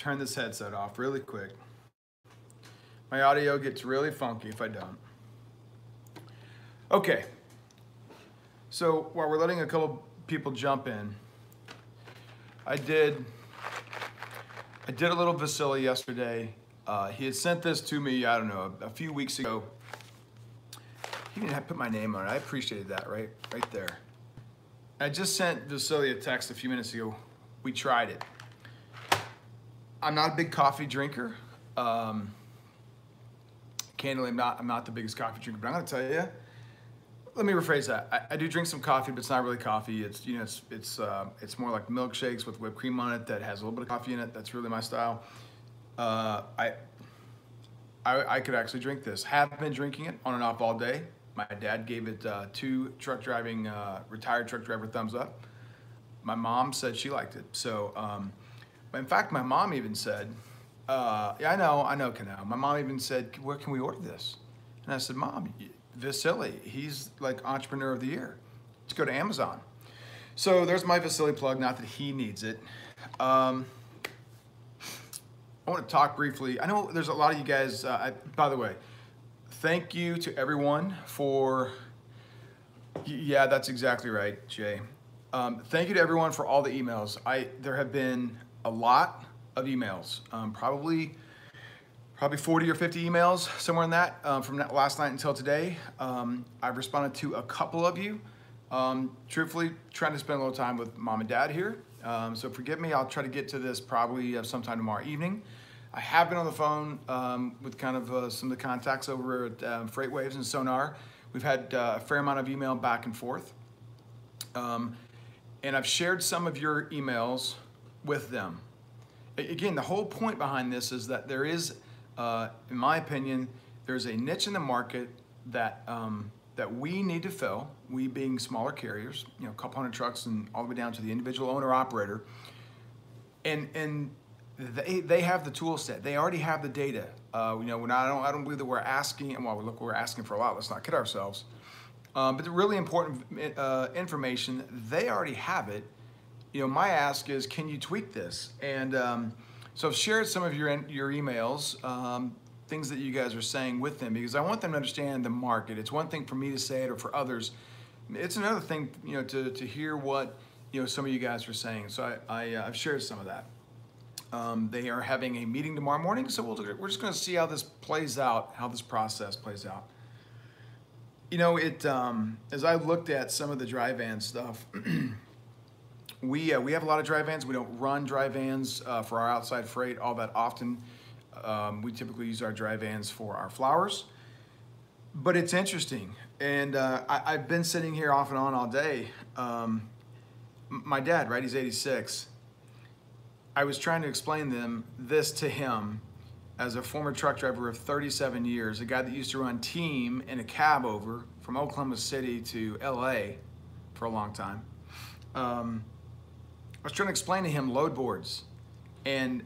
turn this headset off really quick. My audio gets really funky if I don't. Okay, so while we're letting a couple people jump in, I did a little Vasily yesterday. He had sent this to me, I don't know, a few weeks ago. He didn't have to put my name on it. I appreciated that, right there. I just sent Vasily a text a few minutes ago. We tried it. I'm not a big coffee drinker. Candidly, I'm not the biggest coffee drinker, but I'm gonna tell you, let me rephrase that. I do drink some coffee, but it's not really coffee. It's, you know, it's more like milkshakes with whipped cream on it that has a little bit of coffee in it. That's really my style. I could actually drink this. Have been drinking it on and off all day. My dad gave it 2 retired truck driver thumbs up. My mom said she liked it. So, in fact, my mom even said, yeah, I know, Canal. My mom even said, where can we order this? And I said, Mom, Vasily, he's like entrepreneur of the year. Let's go to Amazon. So there's my Vasily plug, not that he needs it. I want to talk briefly. I know there's a lot of you guys, by the way, thank you to everyone for, yeah, that's exactly right, Jay. Thank you to everyone for all the emails. There have been a lot of emails, probably 40 or 50 emails, somewhere in that, from last night until today. I've responded to a couple of you. Truthfully, trying to spend a little time with Mom and Dad here. So forgive me, I'll try to get to this probably sometime tomorrow evening. I have been on the phone with kind of some of the contacts over at FreightWaves and Sonar. We've had a fair amount of email back and forth. And I've shared some of your emails with them. Again, the whole point behind this is that there is, in my opinion, there's a niche in the market that that we need to fill, we being smaller carriers, you know, a couple hundred trucks and all the way down to the individual owner operator. And they have the tool set. They already have the data. You know, I don't believe that we're asking, well, look, we're asking for a lot. Let's not kid ourselves. But the really important information, they already have it. You know, my ask is, can you tweak this? And so I've shared some of your emails, things that you guys are saying with them, because I want them to understand the market. It's one thing for me to say it or for others. It's another thing, you know, to hear what, you know, some of you guys are saying. So I've shared some of that. They are having a meeting tomorrow morning, so we're just going to see how this plays out, how this process plays out. You know, as I looked at some of the dry van stuff, we have a lot of dry vans. We don't run dry vans for our outside freight all that often. We typically use our dry vans for our flowers. But it's interesting, and I've been sitting here off and on all day. My dad, right, he's 86. I was trying to explain this to him as a former truck driver of 37 years, a guy that used to run team in a cab over from Oklahoma City to LA for a long time. I was trying to explain to him load boards and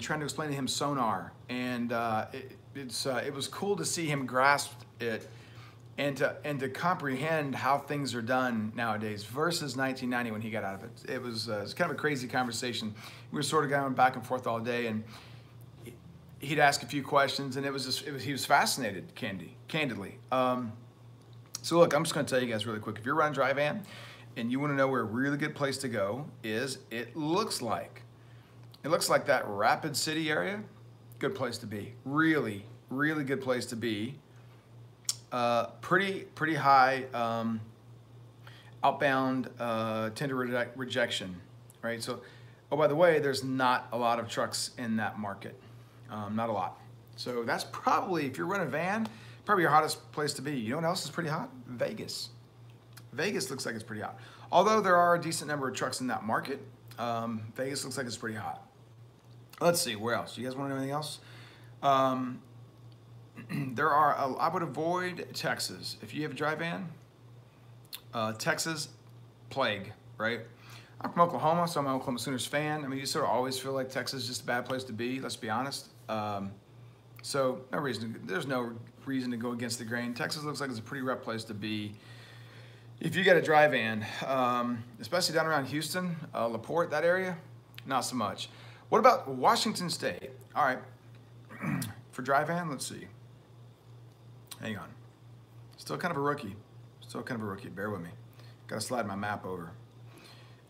trying to explain to him Sonar. And it was cool to see him grasp it and to comprehend how things are done nowadays versus 1990 when he got out of it. It was kind of a crazy conversation. We were sort of going back and forth all day, and he'd ask a few questions, and he was fascinated, candidly. So look, I'm just going to tell you guys really quick. If you're running dry van and you want to know where a really good place to go is, it looks like that Rapid City area, good place to be. Really, really good place to be. Pretty high outbound tender rejection, right? So, oh, by the way, there's not a lot of trucks in that market, not a lot. So that's probably, if you're running a van, probably your hottest place to be. You know what else is pretty hot? Vegas. Vegas looks like it's pretty hot. Although there are a decent number of trucks in that market, Vegas looks like it's pretty hot. Let's see, where else? You guys want to know anything else? I would avoid Texas. If you have a dry van, Texas, plague, right? I'm from Oklahoma, so I'm an Oklahoma Sooners fan. I mean, you sort of always feel like Texas is just a bad place to be, let's be honest. So there's no reason to go against the grain. Texas looks like it's a pretty rough place to be. If you get a dry van, especially down around Houston, LaPorte, that area, not so much. What about Washington State? All right, for dry van, let's see. Hang on. Still kind of a rookie. Still kind of a rookie. Bear with me. Got to slide my map over.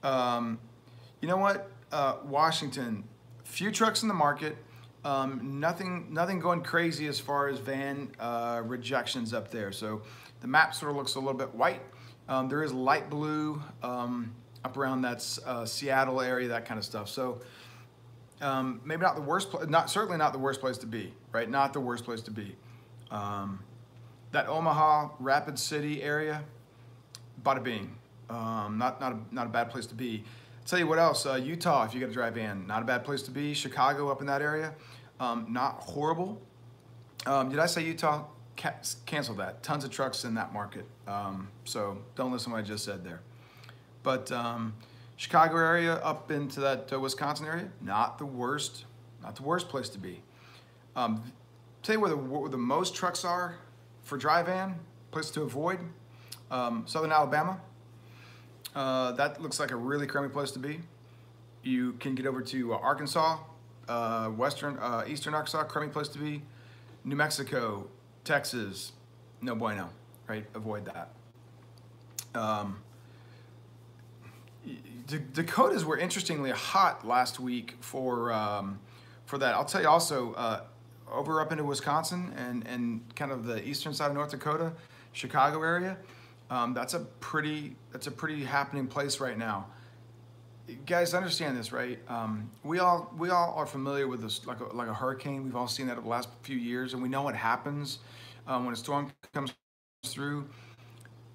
You know what? Washington, few trucks in the market. Nothing going crazy as far as van rejections up there. So the map sort of looks a little bit white. There is light blue up around that Seattle area, that kind of stuff. So maybe not the worst, certainly not the worst place to be, right? Not the worst place to be. That Omaha, Rapid City area, bada bing. Not a bad place to be. I'll tell you what else, Utah, if you got to drive in, not a bad place to be. Chicago up in that area, not horrible. Did I say Utah? Cancel that. Tons of trucks in that market. So don't listen to what I just said there. But Chicago area up into that Wisconsin area, not the worst place to be. Tell you where the most trucks are for dry van, place to avoid, Southern Alabama. That looks like a really crummy place to be. You can get over to Arkansas, eastern Arkansas, crummy place to be. New Mexico, Texas, no bueno, right? Avoid that. Dakotas were interestingly hot last week for that. I'll tell you also, over up into Wisconsin and kind of the eastern side of North Dakota, Chicago area, that's a pretty happening place right now. You guys understand this, right? We all are familiar with this, like a hurricane. We've all seen that over the last few years, and we know what happens when a storm comes through.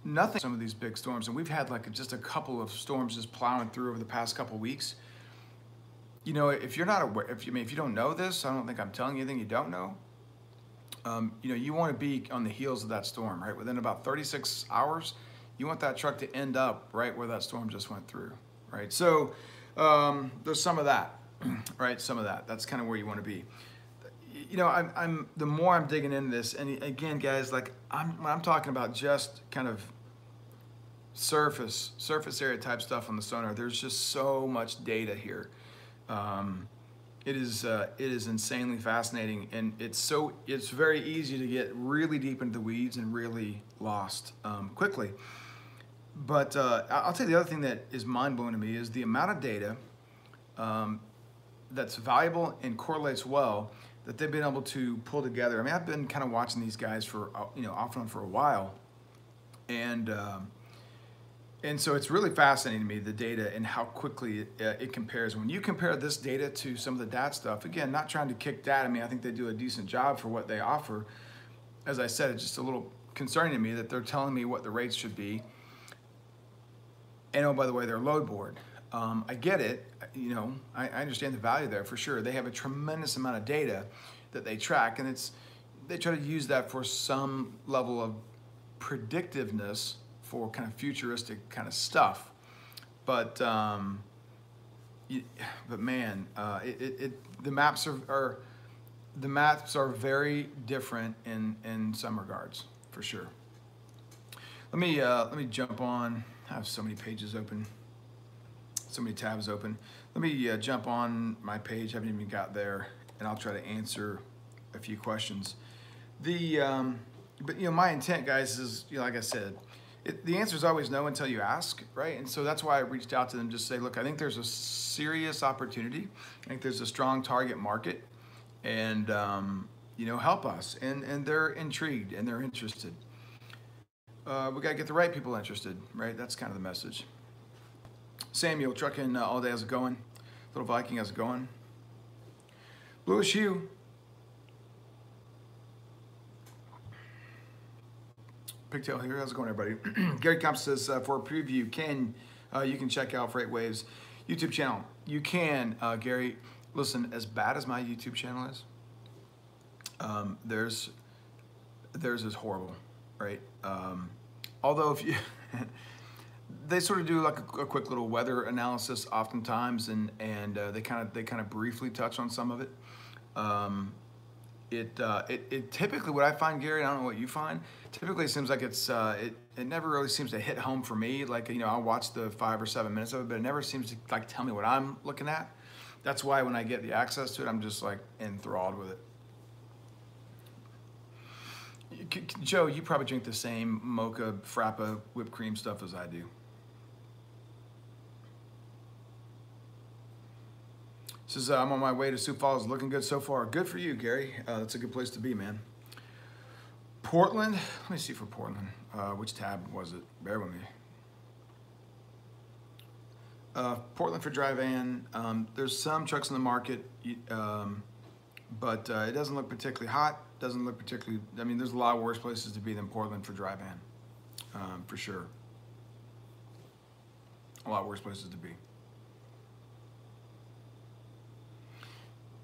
Nothing. Some of these big storms, and we've had like just a couple of storms just plowing through over the past couple of weeks. You know, if you're not aware, if you don't know this, I don't think I'm telling you anything you don't know. You know, you want to be on the heels of that storm, right? Within about 36 hours, you want that truck to end up right where that storm just went through, right? So there's some of that, right? Some of that. That's kind of where you want to be. You know, I'm the more I'm digging into this, and again, guys, like when I'm talking about just kind of surface area type stuff on the sonar, there's just so much data here. It is insanely fascinating, and it's very easy to get really deep into the weeds and really lost quickly. But I'll tell you the other thing that is mind-blowing to me is the amount of data that's valuable and correlates well that they've been able to pull together. I mean, I've been kind of watching these guys for off and on for a while, and so it's really fascinating to me, the data and how quickly it compares. When you compare this data to some of the DAT stuff, again, not trying to kick DAT. I mean, I think they do a decent job for what they offer. As I said, it's just a little concerning to me that they're telling me what the rates should be. And oh, by the way, they're load board. I get it. You know, I understand the value there for sure. They have a tremendous amount of data that they track, and they try to use that for some level of predictiveness for kind of futuristic kind of stuff, but man, the maps are very different in some regards, for sure. Let me jump on. I have so many pages open, so many tabs open. Let me jump on my page. I haven't even got there, and I'll try to answer a few questions. But my intent, guys, is like I said. The answer is always no until you ask, right? And so that's why I reached out to them, just say, look, I think there's a serious opportunity. I think there's a strong target market, and help us. And they're intrigued and they're interested. We got to get the right people interested, right? That's kind of the message. Samuel, trucking all day, how's it going? Little Viking, how's it going? Bluish Hugh. Pigtail here, how's it going, everybody? Gary Comp says, for a preview, you can check out Freight Waves YouTube channel. You can, Gary, listen, as bad as my YouTube channel is, theirs is horrible, right? Although if you, they sort of do like a quick little weather analysis oftentimes, and they kind of briefly touch on some of it. It typically, what I find, Gary, I don't know what you find, typically it seems like it never really seems to hit home for me. Like, I'll watch the 5 or 7 minutes of it, but it never seems to like tell me what I'm looking at. That's why when I get the access to it, I'm just like enthralled with it. Joe, you probably drink the same mocha, frappa, whipped cream stuff as I do. Says, I'm on my way to Sioux Falls, looking good so far. Good for you, Gary. That's a good place to be, man. Portland, let me see for Portland. Which tab was it? Bear with me. Portland for dry van. There's some trucks in the market, but it doesn't look particularly hot. Doesn't look particularly, I mean, there's a lot worse places to be than Portland for dry van, for sure. A lot worse places to be.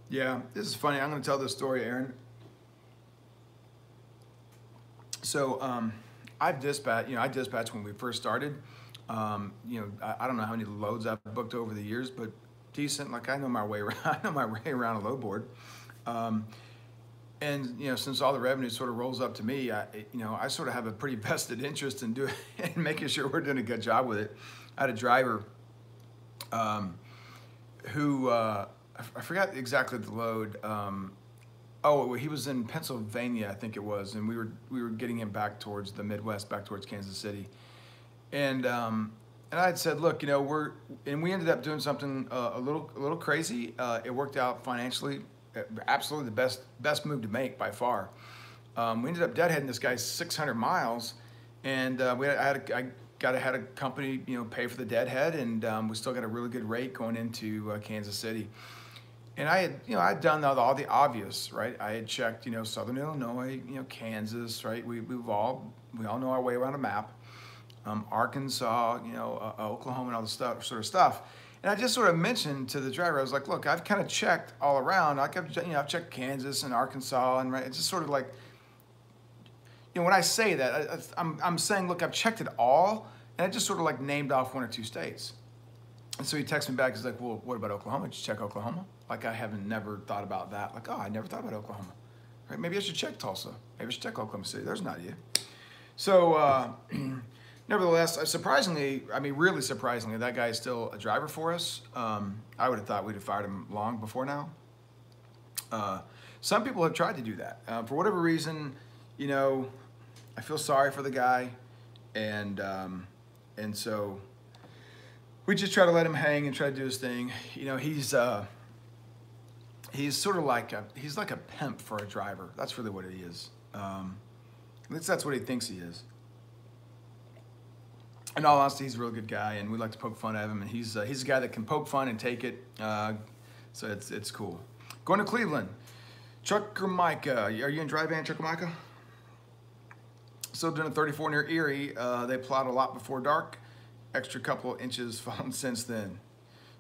Yeah, this is funny. I'm going to tell this story, Aaron. So I've dispatched, I dispatched when we first started. I don't know how many loads I've booked over the years, but decent. Like I know my way around. I know my way around a load board. And since all the revenue sort of rolls up to me, I sort of have a pretty vested interest in doing and making sure we're doing a good job with it. I had a driver who I forgot exactly the load. He was in Pennsylvania, I think it was, and we were getting him back towards the Midwest, back towards Kansas City, and I had said, look, we ended up doing something a little crazy. It worked out financially, absolutely the best move to make by far. We ended up deadheading this guy 600 miles, and I had a company pay for the deadhead, and we still got a really good rate going into Kansas City. And I had done all the obvious, right? I had checked, Southern Illinois, Kansas, right? We all know our way around a map. Arkansas, Oklahoma, and all the sort of stuff. And I just sort of mentioned to the driver, I was like, look, I've kind of checked all around. I've checked Kansas and Arkansas, and right, it's just sort of like, when I say that, I'm saying, look, I've checked it all, and I just sort of like named off 1 or 2 states. And so he texts me back, he's like, well, what about Oklahoma? Did you check Oklahoma? Like, I haven't never thought about that. Like, I never thought about Oklahoma. Right? Maybe I should check Tulsa. Maybe I should check Oklahoma City. There's an idea. So, nevertheless, really surprisingly, that guy is still a driver for us. I would have thought we'd have fired him long before now. Some people have tried to do that. For whatever reason, I feel sorry for the guy. And so we just try to let him hang and try to do his thing. He's sort of like he's like a pimp for a driver. That's really what he is. At least that's what he thinks he is. In all honesty, he's a real good guy, and we like to poke fun at him. And he's a guy that can poke fun and take it. So it's cool. Going to Cleveland, Trucker Micah. Are you in dry van, Trucker Micah? Still doing a 34 near Erie. They plowed a lot before dark. Extra couple inches fallen since then.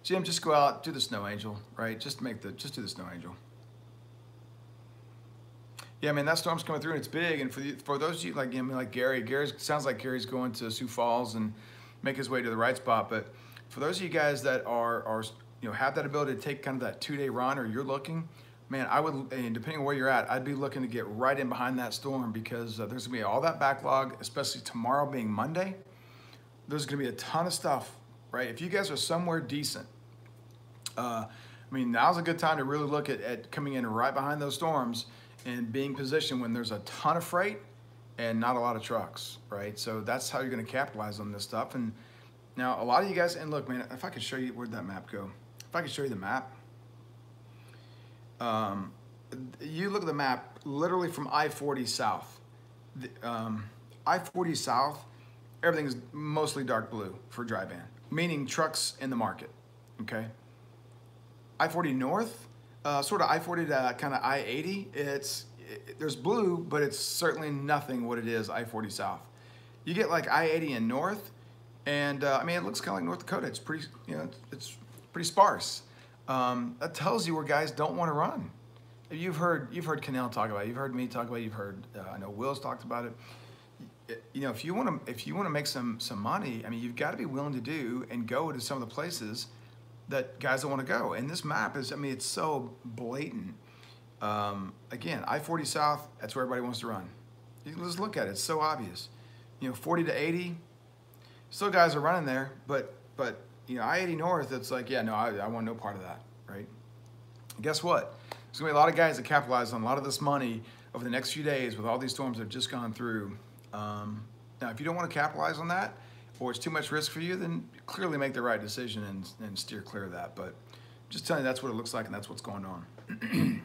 Jim, just go out, do the snow angel, right? Just do the snow angel. Yeah, man, that storm's coming through and it's big. And for those of you like Gary sounds like Gary's going to Sioux Falls and make his way to the right spot. But for those of you guys that are have that ability to take kind of that 2-day run, or you're looking, man, I would, and depending on where you're at, I'd be looking to get right in behind that storm, because there's gonna be all that backlog, especially tomorrow being Monday. There's gonna be a ton of stuff, right? If you guys are somewhere decent, now's a good time to really look at coming in right behind those storms and being positioned when there's a ton of freight and not a lot of trucks, right? So that's how you're gonna capitalize on this stuff. And now a lot of you guys, and look, man, if I could show you, where'd that map go? If I could show you the map, you look at the map literally from I-40 south. I-40 south, everything is mostly dark blue for dry van, meaning trucks in the market, okay? I-40 north, sort of I-40 to kind of I-80, there's blue, but it's certainly nothing what it is I-40 south. You get like I-80 in north, and it looks kind of like North Dakota. It's pretty, it's pretty sparse. That tells you where guys don't want to run. You've heard Cannell talk about it. You've heard me talk about it. You've heard I know Will's talked about it. If you want to make some money, you've got to be willing to do and go to some of the places that guys don't want to go. And this map is, it's so blatant. Again, I-40 south, that's where everybody wants to run. You can just look at it. It's so obvious. 40 to 80, still guys are running there, but I-80 north, it's like, yeah, no, I want no part of that, right? Guess what? There's gonna be a lot of guys that capitalize on a lot of this money over the next few days with all these storms that have just gone through. Now, if you don't want to capitalize on that, or it's too much risk for you, then clearly make the right decision and steer clear of that. But just telling you, that's what it looks like and that's what's going on.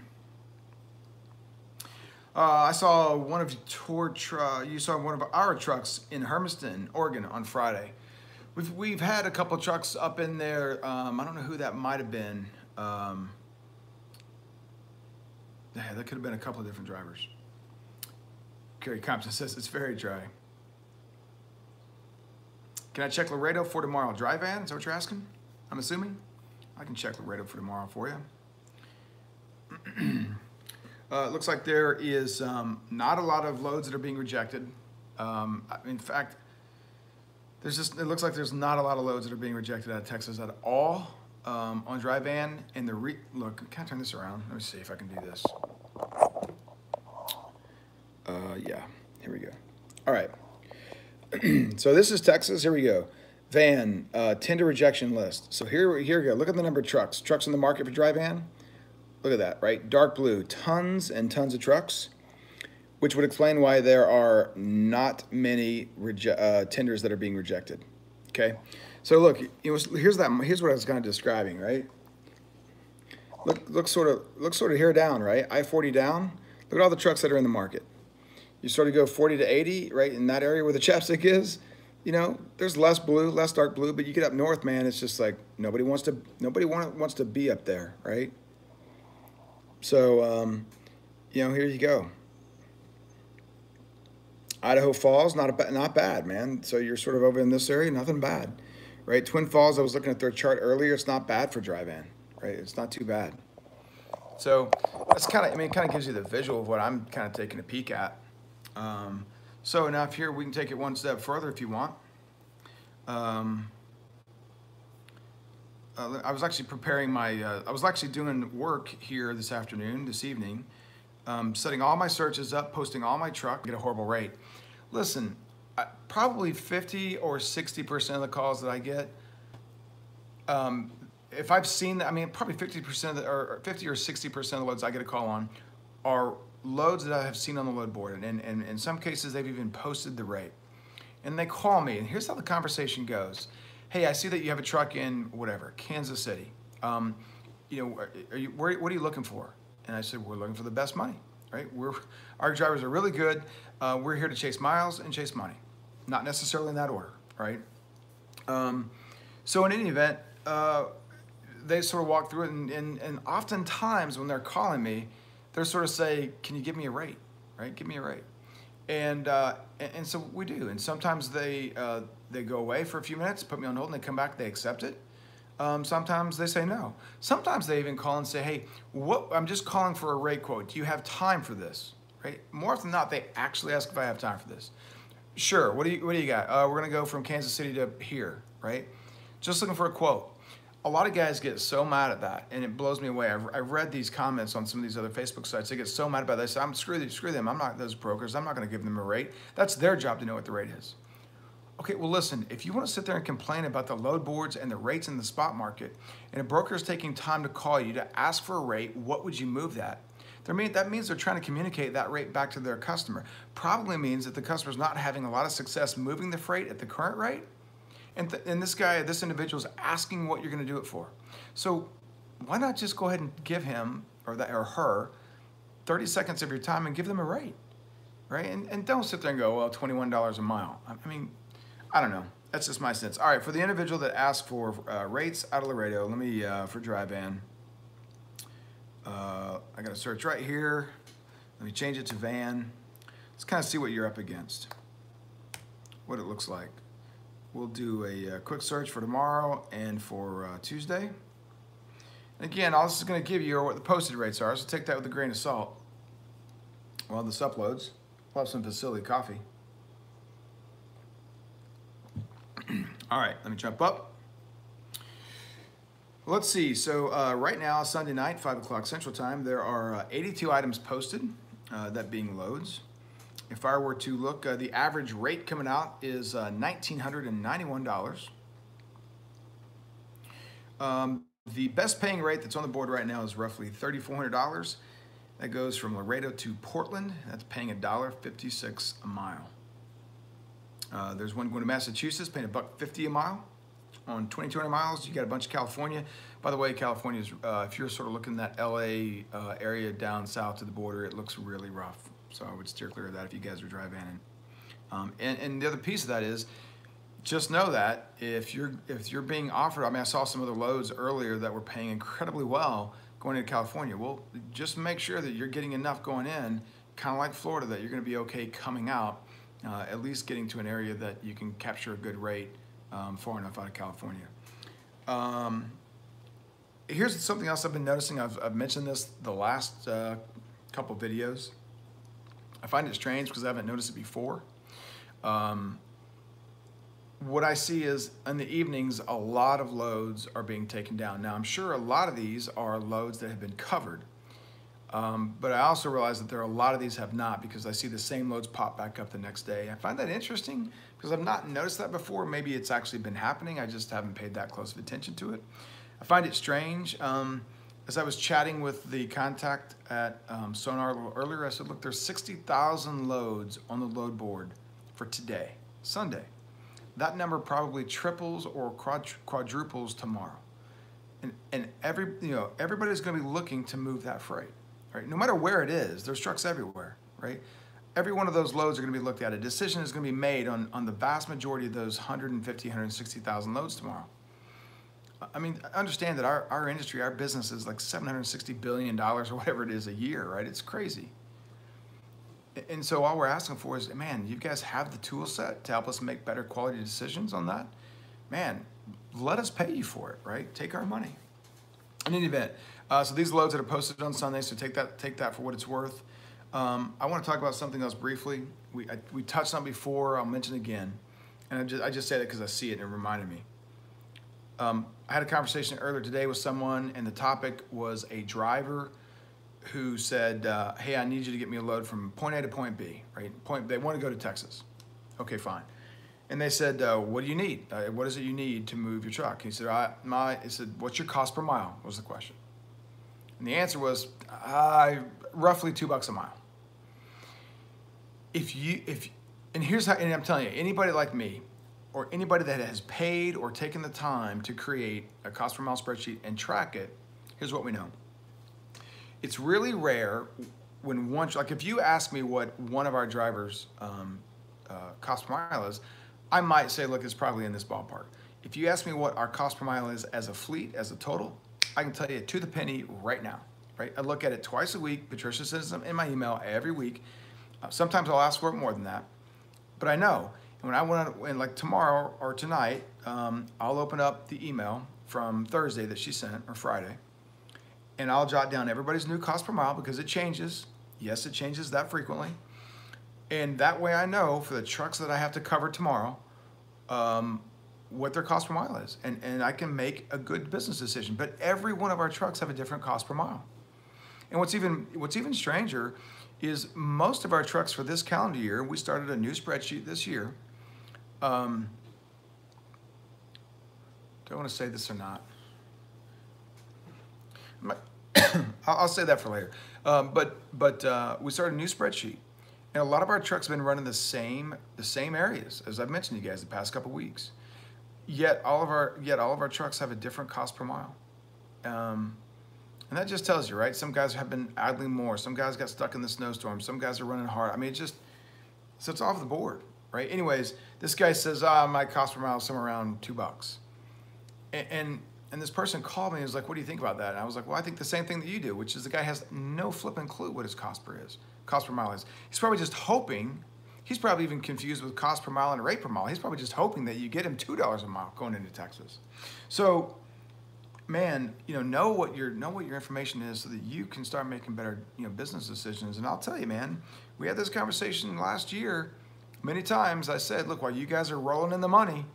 I saw one of you saw one of our trucks in Hermiston, Oregon on Friday. We've had a couple trucks up in there. I don't know who that might have been. Yeah, that could have been a couple of different drivers. Kerry Compton says it's very dry. Can I check Laredo for tomorrow? Dry van, is that what you're asking? I'm assuming? I can check Laredo for tomorrow for you. It looks like there is not a lot of loads that are being rejected. In fact, it looks like there's not a lot of loads that are being rejected out of Texas at all on dry van. And look, can I turn this around? Let me see if I can do this. Yeah, here we go. All right. So this is Texas. Here we go. Van tender rejection list. So here we go. Look at the number of trucks. Trucks in the market for dry van. Look at that, right? Dark blue, tons and tons of trucks, which would explain why there are not many tenders that are being rejected. Okay. So look, here's what I was kind of describing, right? Look sort of here down, right? I-40 down. Look at all the trucks that are in the market. You sort of go 40 to 80, right, in that area where the chapstick is. You know, there's less blue, less dark blue, but you get up north, man, it's just like nobody wants to be up there, right? So, you know, here you go. Idaho Falls, not bad, man. So you're sort of over in this area, nothing bad, right? Twin Falls, I was looking at their chart earlier. It's not bad for dry van, right? It's not too bad. So that's kind of, it kind of gives you the visual of what I'm kind of taking a peek at. So now if here, we can take it one step further if you want. I was actually preparing I was actually doing work here this evening, setting all my searches up, posting all my truck, get a horrible rate. Listen, probably 50 or 60% of the calls that I get, if I've seen that, I mean, probably 50% or 50 or 60% of the loads I get a call on are loads that I have seen on the load board. And in some cases, they've even posted the rate. And they call me, and here's how the conversation goes. Hey, I see that you have a truck in whatever, Kansas City. You know, what are you looking for? And I said, we're looking for the best money, right? Our drivers are really good. We're here to chase miles and chase money. Not necessarily in that order, right? So in any event, they sort of walk through it, and oftentimes when they're calling me, they're sort of say, can you give me a rate, right? Give me a rate. And so we do. And sometimes they go away for a few minutes, put me on hold, and they come back, they accept it. Sometimes they say no. Sometimes they even call and say, hey, I'm just calling for a rate quote. Do you have time for this, right? More often than not, they actually ask if I have time for this. Sure, what do you got? We're gonna go from Kansas City to here, right? Just looking for a quote. A lot of guys get so mad at that, and it blows me away. I've read these comments on some of these other Facebook sites. They get so mad about this. Screw them. I'm not those brokers. I'm not going to give them a rate. That's their job to know what the rate is. Okay, well, listen, if you want to sit there and complain about the load boards and the rates in the spot market, and a broker is taking time to call you to ask for a rate, what would you move that? That means they're trying to communicate that rate back to their customer. Probably means that the customer's not having a lot of success moving the freight at the current rate. And this individual is asking what you're going to do it for. So why not just go ahead and give him or her 30 seconds of your time and give them a rate, right? And don't sit there and go, well, $21 a mile. I mean, I don't know. That's just my sense. All right, for the individual that asked for rates out of Laredo, let me, for dry van, I got to search right here. Let me change it to van. Let's kind of see what you're up against, what it looks like. We'll do a quick search for tomorrow and for Tuesday. And again, all this is going to give you are what the posted rates are, so take that with a grain of salt. Well, this uploads. We'll have some facility coffee. All right, let me jump up. Let's see. So right now, Sunday night, 5 o'clock Central Time, there are 82 items posted, that being loads. If I were to look, the average rate coming out is $1,991. The best paying rate that's on the board right now is roughly $3,400. That goes from Laredo to Portland. That's paying $1.56 a mile. There's one going to Massachusetts paying $1.50 a mile. On 2,200 miles, you got a bunch of California. By the way, California is, if you're sort of looking at that LA area down south to the border, it looks really rough. So I would steer clear of that if you guys are driving in. And the other piece of that is, just know that if you're being offered, I mean, I saw some other loads earlier that were paying incredibly well going into California. Well, just make sure that you're getting enough going in, kind of like Florida, that you're going to be okay coming out, at least getting to an area that you can capture a good rate far enough out of California. Here's something else I've been noticing. I've mentioned this the last couple videos. I find it strange because I haven't noticed it before. What I see is in the evenings, a lot of loads are being taken down. Now, I'm sure a lot of these are loads that have been covered, but I also realize that there are a lot of these have not, because I see the same loads pop back up the next day. I find that interesting because I've not noticed that before. Maybe it's actually been happening. I just haven't paid that close of attention to it. I find it strange. As I was chatting with the contact at Sonar a little earlier, I said, look, there's 60,000 loads on the load board for today, Sunday. That number probably triples or quadruples tomorrow. And everybody's going to be looking to move that freight, right? No matter where it is, there's trucks everywhere, right? Every one of those loads are going to be looked at. A decision is going to be made on the vast majority of those 150, 160,000 loads tomorrow. I mean, understand that our industry, our business is like $760 billion or whatever it is a year, right? It's crazy. And so all we're asking for is, man, you guys have the tool set to help us make better quality decisions on that? Man, let us pay you for it, right? Take our money. In any event, so these loads that are posted on Sunday, so take that for what it's worth. I want to talk about something else briefly. We touched on it before, I'll mention it again. And I just say that because I see it and it reminded me. I had a conversation earlier today with someone, and the topic was a driver who said, hey, I need you to get me a load from point A to point B, right? They want to go to Texas. Okay, fine. And they said, what do you need? What is it you need to move your truck? He said, what's your cost per mile, was the question. And the answer was, roughly $2 a mile. And here's how, and I'm telling you, anybody like me, or anybody that has paid or taken the time to create a cost per mile spreadsheet and track it, here's what we know. It's really rare when like if you ask me what one of our drivers' cost per mile is, I might say, look, it's probably in this ballpark. If you ask me what our cost per mile is as a fleet, as a total, I can tell you to the penny right now, right? I look at it twice a week. Patricia sends them in my email every week. Sometimes I'll ask for it more than that, but I know. And when I went on, and like tomorrow or tonight, I'll open up the email from Thursday that she sent, or Friday, and I'll jot down everybody's new cost per mile because it changes. Yes, it changes that frequently. And that way I know for the trucks that I have to cover tomorrow, what their cost per mile is. And I can make a good business decision. But every one of our trucks have a different cost per mile. And what's even stranger is most of our trucks for this calendar year, we started a new spreadsheet this year. Do I want to say this or not? I'll say that for later. But we started a new spreadsheet, and a lot of our trucks have been running the same areas as I've mentioned to you guys the past couple weeks. Yet all of our trucks have a different cost per mile, and that just tells you, right? Some guys have been idling more. Some guys got stuck in the snowstorm. Some guys are running hard. I mean, so it's off the board, right? Anyways, this guy says, my cost per mile is somewhere around $2, and this person called me and was like, what do you think about that? And I was like, well, I think the same thing that you do, which is the guy has no flipping clue what his cost per mile is. He's probably just hoping, he's probably even confused with cost per mile and rate per mile. He's probably just hoping that you get him $2 a mile going into Texas. So, man, know what your information is so that you can start making better, business decisions. And I'll tell you, man, we had this conversation last year many times. I said, look, while you guys are rolling in the money,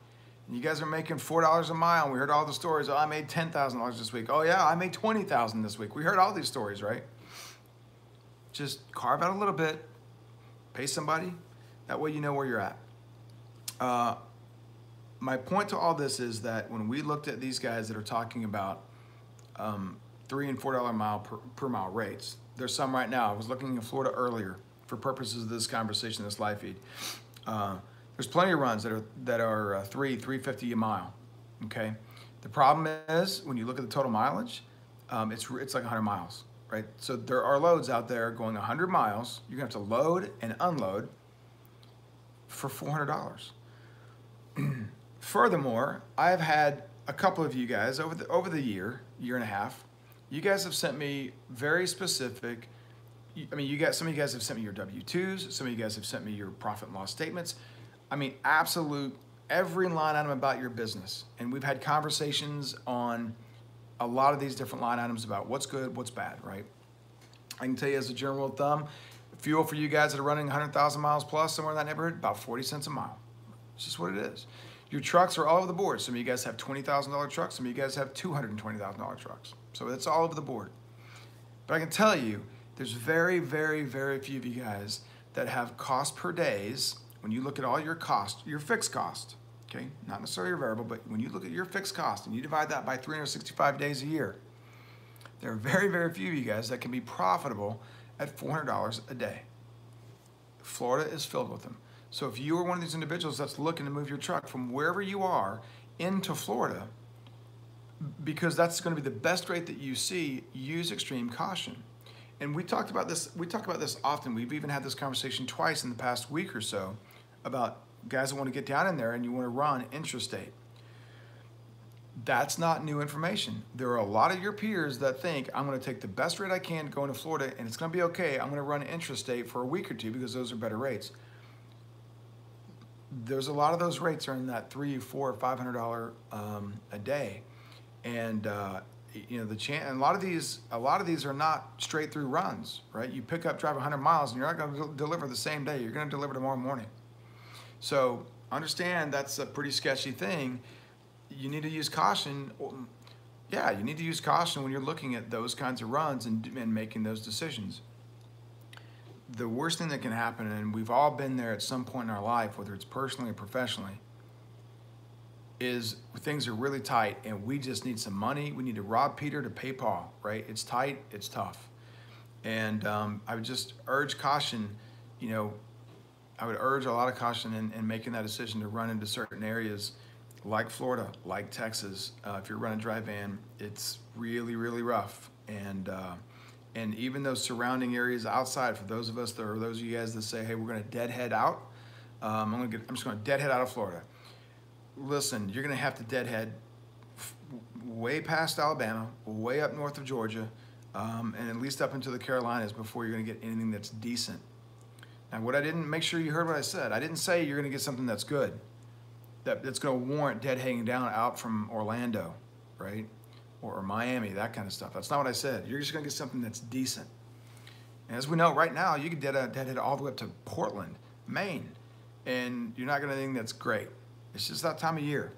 you guys are making $4 a mile, and we heard all the stories. Oh, I made $10,000 this week. Oh yeah, I made $20,000 this week. We heard all these stories, right? Just carve out a little bit, pay somebody. That way you know where you're at. My point to all this is that when we looked at these guys that are talking about $3 and $4 mile per mile rates. There's some right now. I was looking in Florida earlier for purposes of this conversation, this live feed. There's plenty of runs that are $3.50 a mile. Okay. The problem is when you look at the total mileage, it's like 100 miles, right? So there are loads out there going 100 miles. You're gonna have to load and unload for $400. Furthermore, I've had a couple of you guys over the year and a half. You guys have sent me very specific. I mean, some of you guys have sent me your W-2s. Some of you guys have sent me your profit and loss statements. I mean, absolute every line item about your business. And we've had conversations on a lot of these different line items about what's good, what's bad, right? I can tell you as a general rule of thumb, fuel for you guys that are running 100,000 miles plus somewhere in that neighborhood, about 40 cents a mile. It's just what it is. Your trucks are all over the board. Some of you guys have $20,000 trucks. Some of you guys have $220,000 trucks. So it's all over the board. But I can tell you, there's very, very, very few of you guys that have cost per days. When you look at all your cost, your fixed cost, okay, not necessarily your variable, but when you look at your fixed cost and you divide that by 365 days a year, there are very, very few of you guys that can be profitable at $400 a day. Florida is filled with them. So if you are one of these individuals that's looking to move your truck from wherever you are into Florida, because that's going to be the best rate that you see, use extreme caution. And we talk about this often. We've even had this conversation twice in the past week or so about guys that want to get down in there and you want to run intrastate. That's not new information. There are a lot of your peers that think I'm going to take the best rate I can going to Florida and it's going to be okay. I'm going to run intrastate for a week or two because those are better rates. There's a lot of those rates are in that $300, $400, $500 a day, and you know and a lot of these are not straight through runs, right? You pick up, drive 100 miles, and you're not going to deliver the same day. You're going to deliver tomorrow morning. So understand that's a pretty sketchy thing. You need to use caution. Yeah, you need to use caution when you're looking at those kinds of runs and making those decisions. The worst thing that can happen, and we've all been there at some point in our life, whether it's personally or professionally, is things are really tight and we just need some money. We need to rob Peter to pay Paul, right? It's tight, it's tough. And I would just urge caution, you know, I would urge a lot of caution in making that decision to run into certain areas like Florida, like Texas. If you're running dry van, it's really, really rough. And even those surrounding areas outside, for those of us that are those of you guys that say, hey, we're going to deadhead out, I'm just going to deadhead out of Florida. Listen, you're going to have to deadhead way past Alabama, way up north of Georgia, and at least up into the Carolinas before you're going to get anything that's decent. Now, what I didn't make sure you heard what I said. I didn't say you're going to get something that's good, that's going to warrant deadheading down out from Orlando, right? Or Miami, that kind of stuff. That's not what I said. You're just going to get something that's decent. And as we know, right now, you can deadhead all the way up to Portland, Maine, and you're not going to think that's great. It's just that time of year.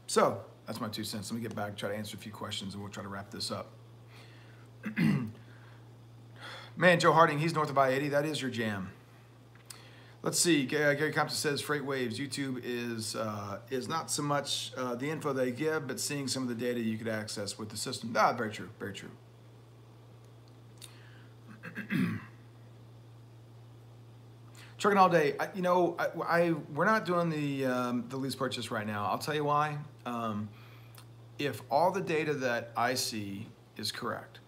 So that's my 2 cents. Let me get back, try to answer a few questions, and we'll try to wrap this up. Man, Joe Harding, he's north of I-80. That is your jam. Let's see. Gary Compton says Freight Waves YouTube is not so much the info they give, but seeing some of the data you could access with the system. Ah, very true. Very true. Trucking all day. We're not doing the lease purchase right now. I'll tell you why. If all the data that I see is correct,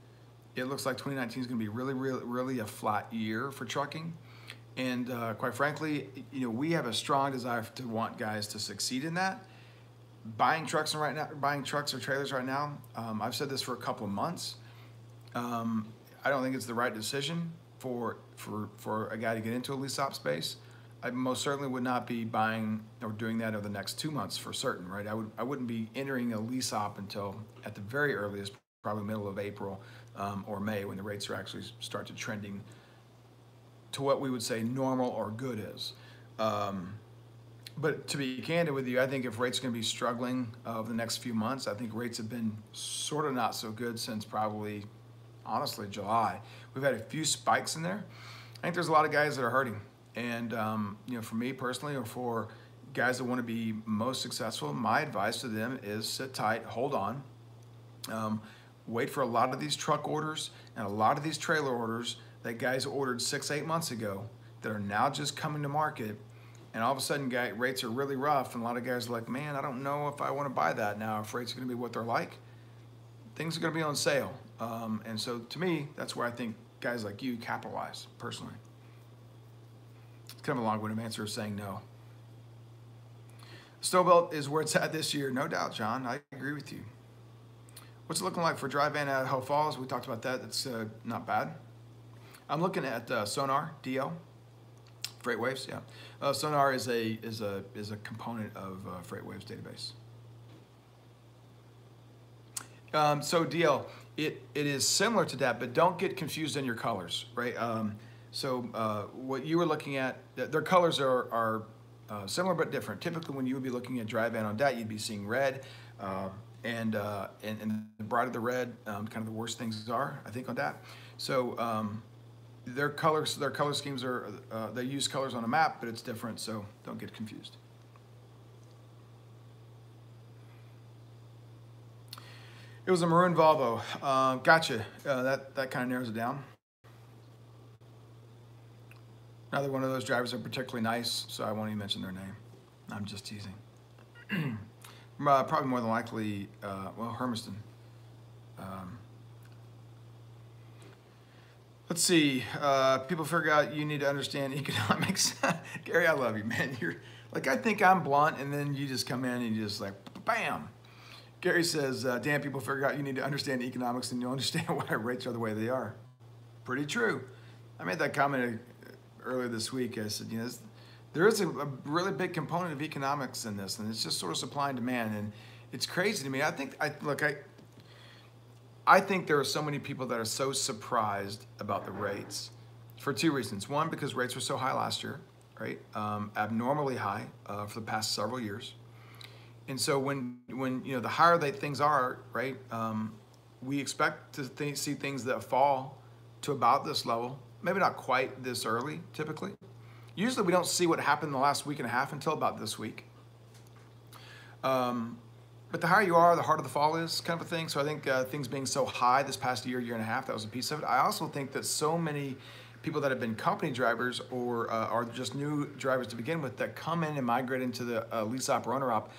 it looks like 2019 is going to be really, really, really a flat year for trucking. And quite frankly, we have a strong desire to want guys to succeed in that. Buying trucks or trailers right now, I've said this for a couple of months. I don't think it's the right decision for a guy to get into a lease op space. I most certainly would not be buying or doing that over the next 2 months for certain, right? I wouldn't be entering a lease op until at the very earliest, probably middle of April or May, when the rates are actually start to trending to what we would say normal or good is. But to be candid with you, I think if rates are going to be struggling over the next few months, I think rates have been sort of not so good since probably, honestly, July. We've had a few spikes in there. I think there's a lot of guys that are hurting. And for me personally, or for guys that want to be most successful, my advice to them is sit tight, hold on, Wait for a lot of these truck orders and a lot of these trailer orders that guys ordered 6-8 months ago that are now just coming to market, and all of a sudden rates are really rough, and a lot of guys are like, man, I don't know if I want to buy that now if rates are going to be what they're like. Things are going to be on sale, and so to me, that's where I think guys like you capitalize personally. It's kind of a long-winded answer of saying no. Snowbelt is where it's at this year, no doubt, John. I agree with you. What's it looking like for dry van at Idaho Falls? We talked about that. That's not bad. I'm looking at Sonar DL, FreightWaves. Yeah, Sonar is a component of FreightWaves database. So DL, it is similar to that, but don't get confused in your colors, right? What you were looking at, their colors are similar but different. Typically, when you would be looking at dry van on that, you'd be seeing red, and the brighter the red, kind of the worse things are, I think, on that. So their color schemes are, they use colors on a map, but it's different, so don't get confused. It was a maroon Volvo. Gotcha. That kind of narrows it down. Neither one of those drivers are particularly nice, so I won't even mention their name. I'm just teasing. Probably more than likely, Hermiston. Let's see. People figure out you need to understand economics. Gary, I love you, man. You're like, I think I'm blunt, and then you just come in and you just like, bam. Gary says, Dan, people figure out you need to understand economics and you'll understand why rates are the way they are. Pretty true. I made that comment earlier this week. I said, there is a really big component of economics in this, and it's just sort of supply and demand, and it's crazy to me. I think there are so many people that are so surprised about the rates for two reasons. One, because rates were so high last year, right? Abnormally high for the past several years. And so when the higher things are, right, we expect to see things that fall to about this level, maybe not quite this early, typically. Usually we don't see what happened in the last week and a half until about this week. But the higher you are, the harder the fall is, kind of a thing. So I think things being so high this past year and a half, that was a piece of it. I also think that so many people that have been company drivers or are just new drivers to begin with that come in and migrate into the lease op or owner op,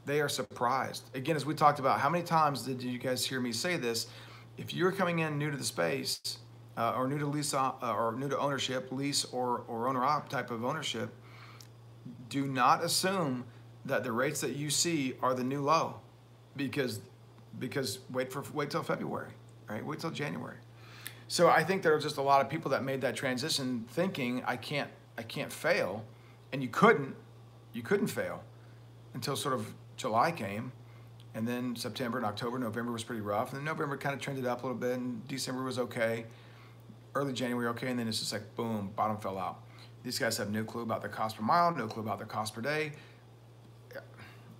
they are surprised. Again, as we talked about, how many times did you guys hear me say this? If you're coming in new to the space, or new to lease or new to ownership, lease or owner op type of ownership, do not assume that the rates that you see are the new low, because wait till February, right? Wait till January. So I think there are just a lot of people that made that transition thinking I can't fail, and you couldn't fail until sort of July came, and then September and October, November was pretty rough, and then November kind of trended up a little bit, and December was okay, early January okay, and then it's just like boom, bottom fell out. These guys have no clue about their cost per mile, no clue about their cost per day.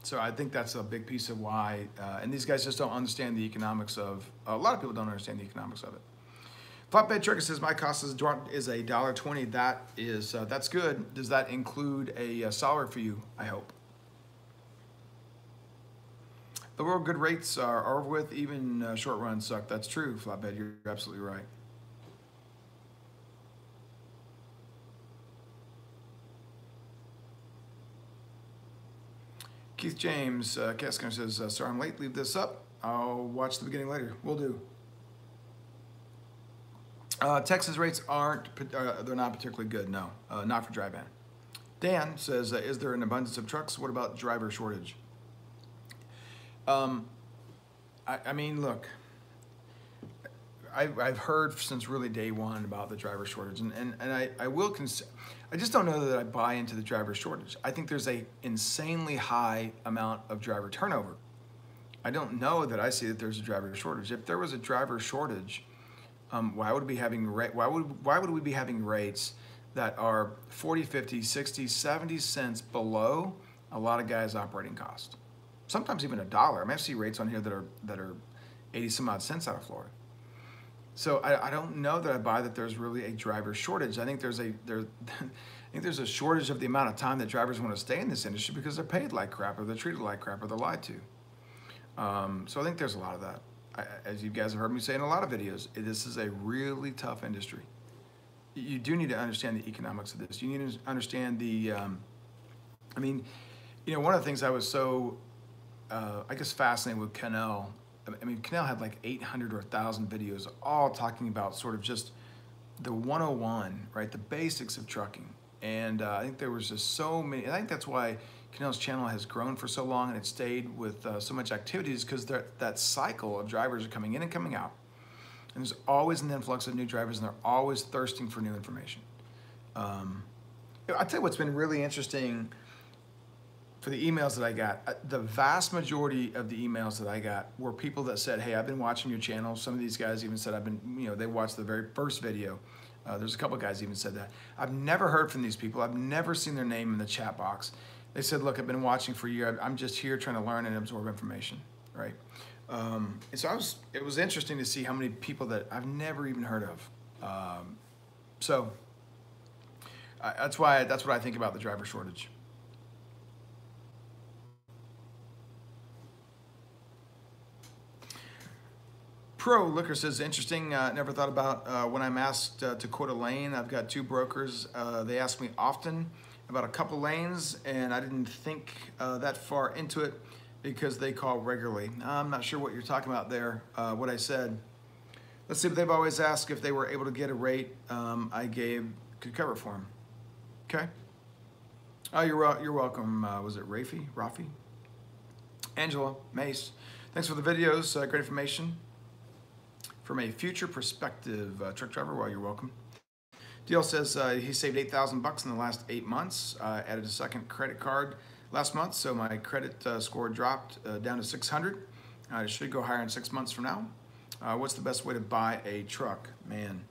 So I think that's a big piece of why, and these guys just don't understand the economics of, a lot of people don't understand the economics of it. Flatbed Trucker says, my cost is $1.20. That's good. Does that include a salary for you, I hope? The world good rates are over with, even short runs suck. That's true, Flatbed, you're absolutely right. Keith James, Kasker says, sorry I'm late, leave this up. I'll watch the beginning later. Will do. Texas rates they're not particularly good, no, not for dry van. Dan says, is there an abundance of trucks? What about driver shortage? I mean, look, I've heard since really day one about the driver shortage, and I just don't know that I buy into the driver shortage. I think there's a insanely high amount of driver turnover. I don't know that I see that there's a driver shortage. If there was a driver shortage, why would we be having rates that are 40, 50, 60, 70 cents below a lot of guys' operating cost? Sometimes even $1. I mean, I see rates on here that are 80 some odd cents out of Florida. So I don't know that I buy that there's really a driver shortage. I think there's a shortage of the amount of time that drivers want to stay in this industry because they're paid like crap, or they're treated like crap, or they're lied to. So I think there's a lot of that. as you guys have heard me say in a lot of videos, this is a really tough industry. You do need to understand the economics of this. You need to understand the, I mean, you know, one of the things I was so, I guess, fascinated with Cannell. I mean, Cannell had like 800 or 1,000 videos all talking about sort of just the 101, right? The basics of trucking. And I think there was just so many, and I think that's why Cannell's channel has grown for so long and it stayed with so much activities, because that cycle of drivers are coming in and coming out. And there's always an influx of new drivers, and they're always thirsting for new information. I'll tell you what's been really interesting for the emails that I got. The vast majority of the emails that I got were people that said, hey, I've been watching your channel. Some of these guys even said they watched the very first video. There's a couple of guys even said that. I've never heard from these people. I've never seen their name in the chat box. They said, look, I've been watching for a year. I'm just here trying to learn and absorb information, right? And so it was interesting to see how many people that I've never even heard of. That's what I think about the driver shortage. Pro Liquor says, interesting, never thought about when I'm asked to quote a lane. I've got 2 brokers. They ask me often about a couple lanes, and I didn't think that far into it because they call regularly. I'm not sure what you're talking about there, what I said. Let's see, but they've always asked if they were able to get a rate I could cover for them. Okay. Oh, you're welcome. Was it Rafi? Angela, Mace. Thanks for the videos, great information. From a future perspective, truck driver, well, you're welcome. DL says he saved $8,000 in the last 8 months. Added a second credit card last month, so my credit score dropped down to 600. It should go higher in 6 months from now. What's the best way to buy a truck? Man,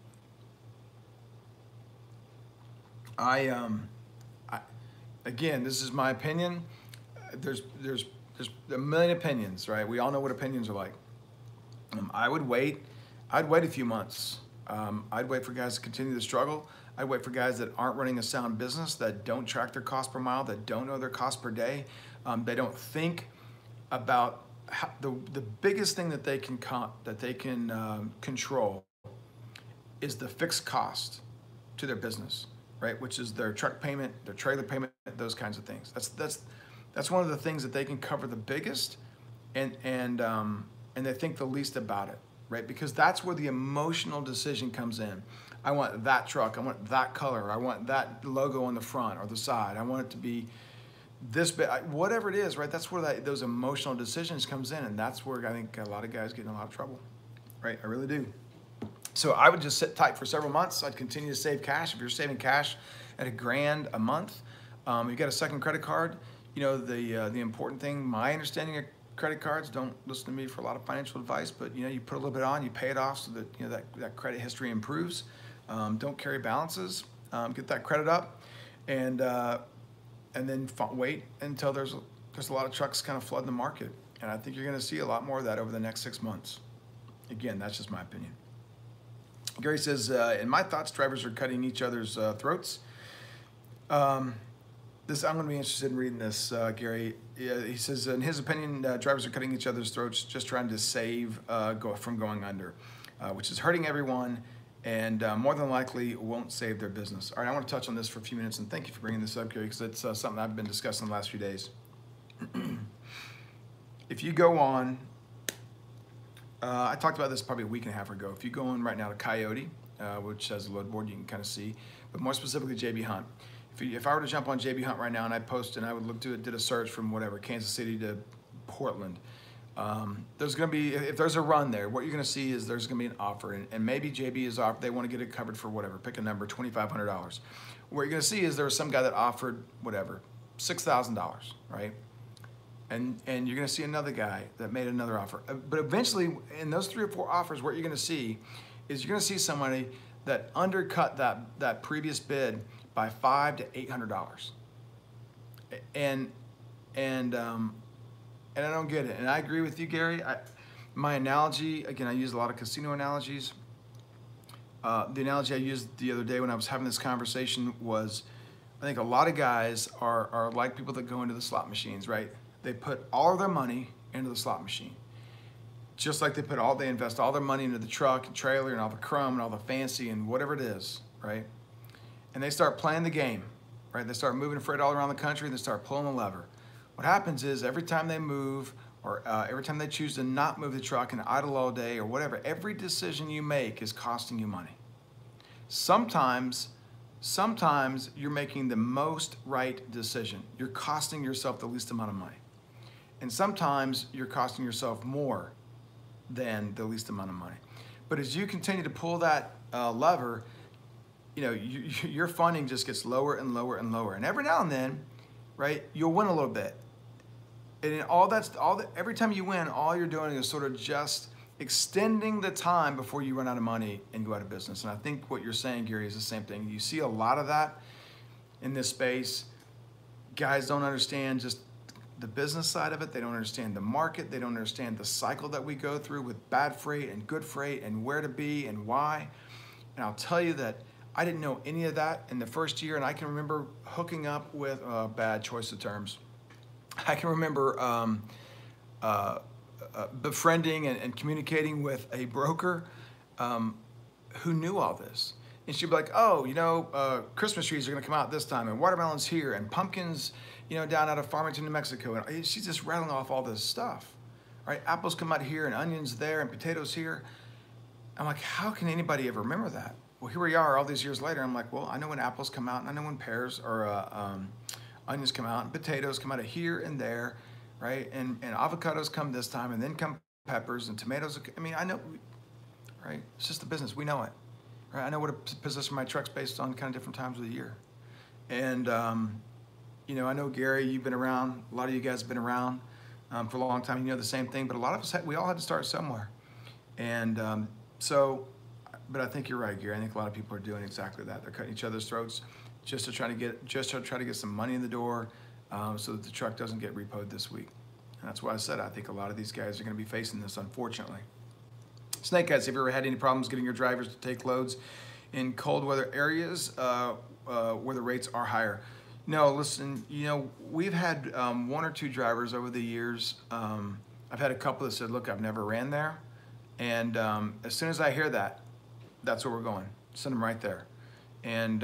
again, this is my opinion. There's a million opinions, right? We all know what opinions are like. I'd wait a few months. I'd wait for guys to continue to struggle. I'd wait for guys that aren't running a sound business, that don't track their cost per mile, that don't know their cost per day. They don't think about the biggest thing that they can control is the fixed cost to their business, right? Which is their truck payment, their trailer payment, those kinds of things. That's one of the things that they can cover the biggest, and they think the least about it, right? Because that's where the emotional decision comes in. I want that truck, I want that color, I want that logo on the front or the side, I want it to be this bit, whatever it is, right? That's where those emotional decisions comes in, and that's where I think a lot of guys get in a lot of trouble, right? I really do. So I would just sit tight for several months. I'd continue to save cash. If you're saving cash at $1,000 a month, you've got a second credit card. You know, the important thing, my understanding of credit cards, don't listen to me for a lot of financial advice, but you know, you put a little bit on, you pay it off so that you know that credit history improves. Don't carry balances. Get that credit up, and then wait until there's a lot of trucks kind of flooding the market. And I think you're going to see a lot more of that over the next 6 months. Again, that's just my opinion. Gary says, in my thoughts, drivers are cutting each other's throats. I'm going to be interested in reading this, Gary. He says, in his opinion, drivers are cutting each other's throats, just trying to save from going under, which is hurting everyone and more than likely won't save their business. All right, I want to touch on this for a few minutes, and thank you for bringing this up, Gary, because it's something I've been discussing the last few days. If you go on, I talked about this probably a week and a half ago. If you go on right now to Coyote, which has a load board, you can kind of see, but more specifically JB Hunt. If I were to jump on JB Hunt right now and I post and I would did a search from whatever, Kansas City to Portland, there's going to be, if there's a run there, what you're going to see is there's going to be an offer, and maybe JB is offered, they want to get it covered for whatever, pick a number, $2,500. What you're going to see is there was some guy that offered whatever, $6,000, right? And you're going to see another guy that made another offer. But eventually, in those 3 or 4 offers, what you're going to see is you're going to see somebody that undercut that previous bid by $500 to $800. And I don't get it. And I agree with you, Gary. My analogy, again, I use a lot of casino analogies. The analogy I used the other day when I was having this conversation was, I think a lot of guys are like people that go into the slot machines, right? They put all of their money into the slot machine. just like they invest all their money into the truck and trailer and all the crumb and all the fancy and whatever it is, right? And they start playing the game, right? They start moving freight all around the country and they start pulling the lever. What happens is every time they move or every time they choose to not move the truck and idle all day or whatever, every decision you make is costing you money. Sometimes you're making the most right decision. You're costing yourself the least amount of money. And sometimes you're costing yourself more than the least amount of money. But as you continue to pull that lever, you know, your funding just gets lower and lower and lower. And every now and then, right, you'll win a little bit. And every time you win, all you're doing is sort of just extending the time before you run out of money and go out of business. And I think what you're saying, Gary, is the same thing. You see a lot of that in this space. Guys don't understand just the business side of it. They don't understand the market. They don't understand the cycle that we go through with bad freight and good freight and where to be and why. And I'll tell you that I didn't know any of that in the first year. And I can remember hooking up with bad choice of terms. I can remember befriending and communicating with a broker who knew all this. And she'd be like, oh, you know, Christmas trees are going to come out this time, and watermelons here, and pumpkins, you know, down out of Farmington, New Mexico. And she's just rattling off all this stuff, right? Apples come out here, and onions there, and potatoes here. I'm like, how can anybody ever remember that? Well, here we are all these years later. I'm like, well, I know when apples come out, and I know when pears or onions come out, and potatoes come out of here and there, right? And avocados come this time, and then come peppers and tomatoes. I mean, I know, right? It's just the business. We know it, right? I know what to position my trucks based on kind of different times of the year. And, you know, I know, Gary, you've been around. A lot of you guys have been around for a long time. You know the same thing. But a lot of us, we all had to start somewhere. And but I think you're right, Gary. I think a lot of people are doing exactly that. They're cutting each other's throats just to try to get some money in the door so that the truck doesn't get repoed this week. And that's why I said I think a lot of these guys are going to be facing this, unfortunately. Snakeheads, have you ever had any problems getting your drivers to take loads in cold weather areas where the rates are higher? No, listen, you know, we've had one or two drivers over the years. I've had a couple that said, look, I've never ran there. And as soon as I hear that, that's where we're going. Send them right there. And,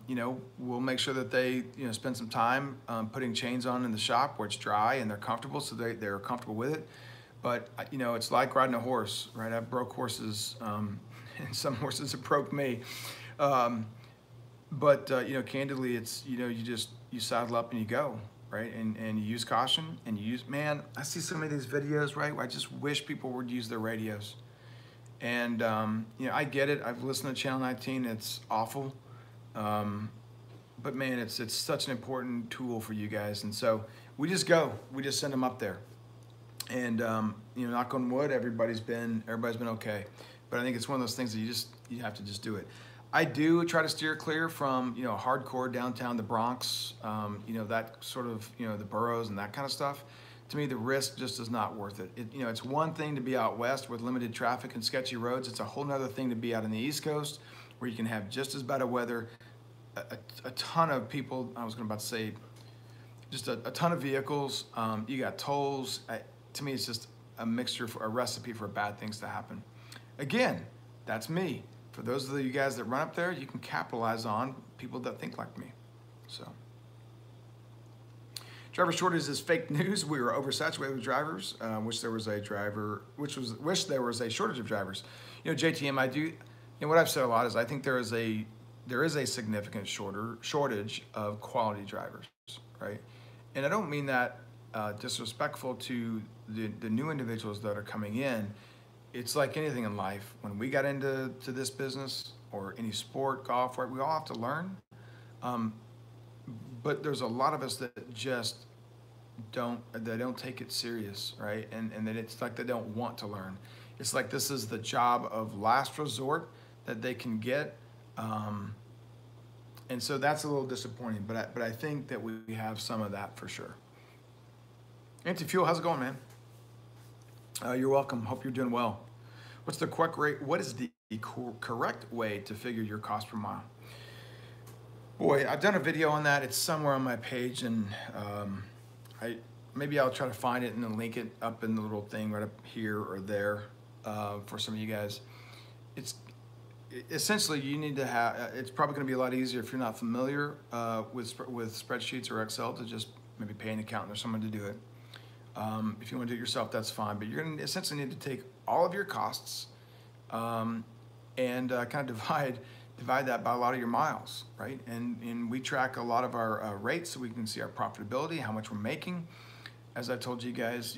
you know, we'll make sure that they, you know, spend some time putting chains on in the shop where it's dry and they're comfortable, so they're comfortable with it. But, you know, it's like riding a horse, right? I've broke horses, and some horses have broke me. But you know, candidly, it's, you know, you saddle up and you go, right? And you use caution and you use, man, I see so many of these videos, right, where I just wish people would use their radios. And, you know, I get it. I've listened to Channel 19. It's awful. But man, it's such an important tool for you guys. And so we just send them up there. And, you know, knock on wood, everybody's been okay. But I think it's one of those things that you have to just do it. I do try to steer clear from, you know, hardcore downtown, the Bronx, you know, that sort of, you know, the boroughs and that kind of stuff. To me, the risk just is not worth it. You know, it's one thing to be out west with limited traffic and sketchy roads. It's a whole nother thing to be out on the East Coast where you can have just as bad a weather, a ton of people, I was about to say, just a ton of vehicles. You got tolls. To me, it's just a mixture, a recipe for bad things to happen. Again, that's me. For those of you guys that run up there, you can capitalize on people that think like me. So, driver shortage is fake news. We were oversaturated with drivers. Wish there was a shortage of drivers. You know, JTM, you know, what I've said a lot is I think there is a significant shortage of quality drivers, right? And I don't mean that disrespectful to the new individuals that are coming in. It's like anything in life. When we got into this business or any sport, golf, right, we all have to learn. But there's a lot of us that just don't take it serious, right? And that it's like they don't want to learn. It's like this is the job of last resort that they can get. And so that's a little disappointing, but I think that we have some of that for sure. Anti-Fuel, how's it going, man? You're welcome. Hope you're doing well. What's the correct rate? What is the correct way to figure your cost per mile? Boy, I've done a video on that. It's somewhere on my page, and maybe I'll try to find it and then link it up in the little thing right up here or there for some of you guys. It's essentially you need to have. It's probably going to be a lot easier if you're not familiar with spreadsheets or Excel to just maybe pay an accountant or someone to do it. If you want to do it yourself, that's fine. But you're going to essentially need to take all of your costs and kind of divide that by a lot of your miles, right? And we track a lot of our rates so we can see our profitability, how much we're making. As I told you guys,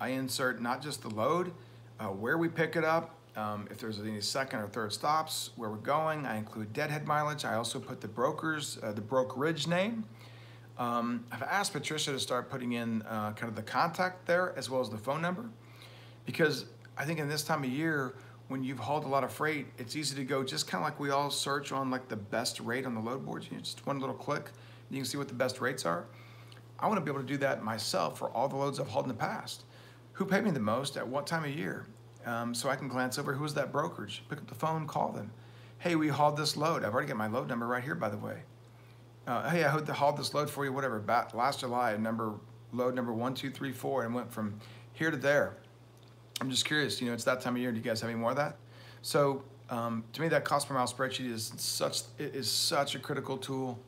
I insert not just the load, where we pick it up, if there's any second or third stops, where we're going. I include deadhead mileage. I also put the brokerage name. I've asked Patricia to start putting in kind of the contact there as well as the phone number, because I think in this time of year, when you've hauled a lot of freight, it's easy to go just kind of like we all search on like the best rate on the load boards. Just one little click, you can see what the best rates are. I want to be able to do that myself for all the loads I've hauled in the past. Who paid me the most at what time of year? So I can glance over who's that brokerage, pick up the phone, call them. Hey, we hauled this load. I've already got my load number right here, by the way. Hey, I hauled this load for you, whatever. Last July, load number 1, 2, 3, 4, and went from here to there. I'm just curious, it's that time of year. Do you guys have any more of that? So to me, that cost per mile spreadsheet is such a critical tool.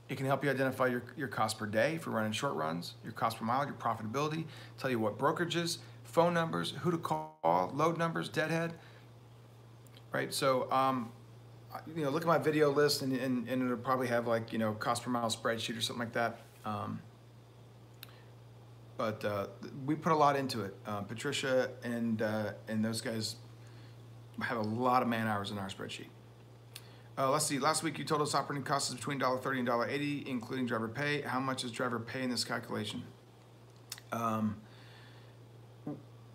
It can help you identify your cost per day if you're running short runs, your cost per mile, your profitability, tell you what brokerages, phone numbers, who to call, load numbers, deadhead, right? So, look at my video list and it'll probably have like, cost per mile spreadsheet or something like that. But we put a lot into it. Patricia and those guys have a lot of man hours in our spreadsheet. Let's see, last week you told us operating costs is between $1.30 and $1.80, including driver pay. How much is driver pay in this calculation?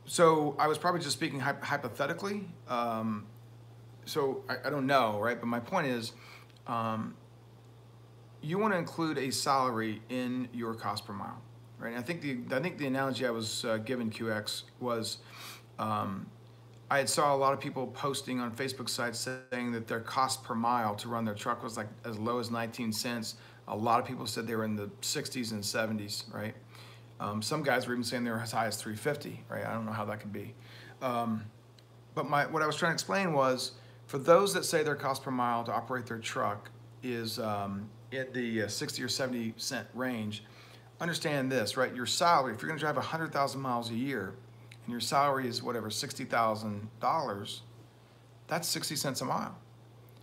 So I was probably just speaking hypothetically. So I don't know, right? But my point is, you want to include a salary in your cost per mile, right? And I think the analogy I was given QX was, I had saw a lot of people posting on Facebook sites saying that their cost per mile to run their truck was like as low as 19 cents. A lot of people said they were in the 60s and 70s, right? Some guys were even saying they were as high as 350, right? I don't know how that could be. But what I was trying to explain was, for those that say their cost per mile to operate their truck is at the 60 or 70 cent range, understand this, right? Your salary, if you're gonna drive 100,000 miles a year, and your salary is whatever, $60,000, that's 60 cents a mile.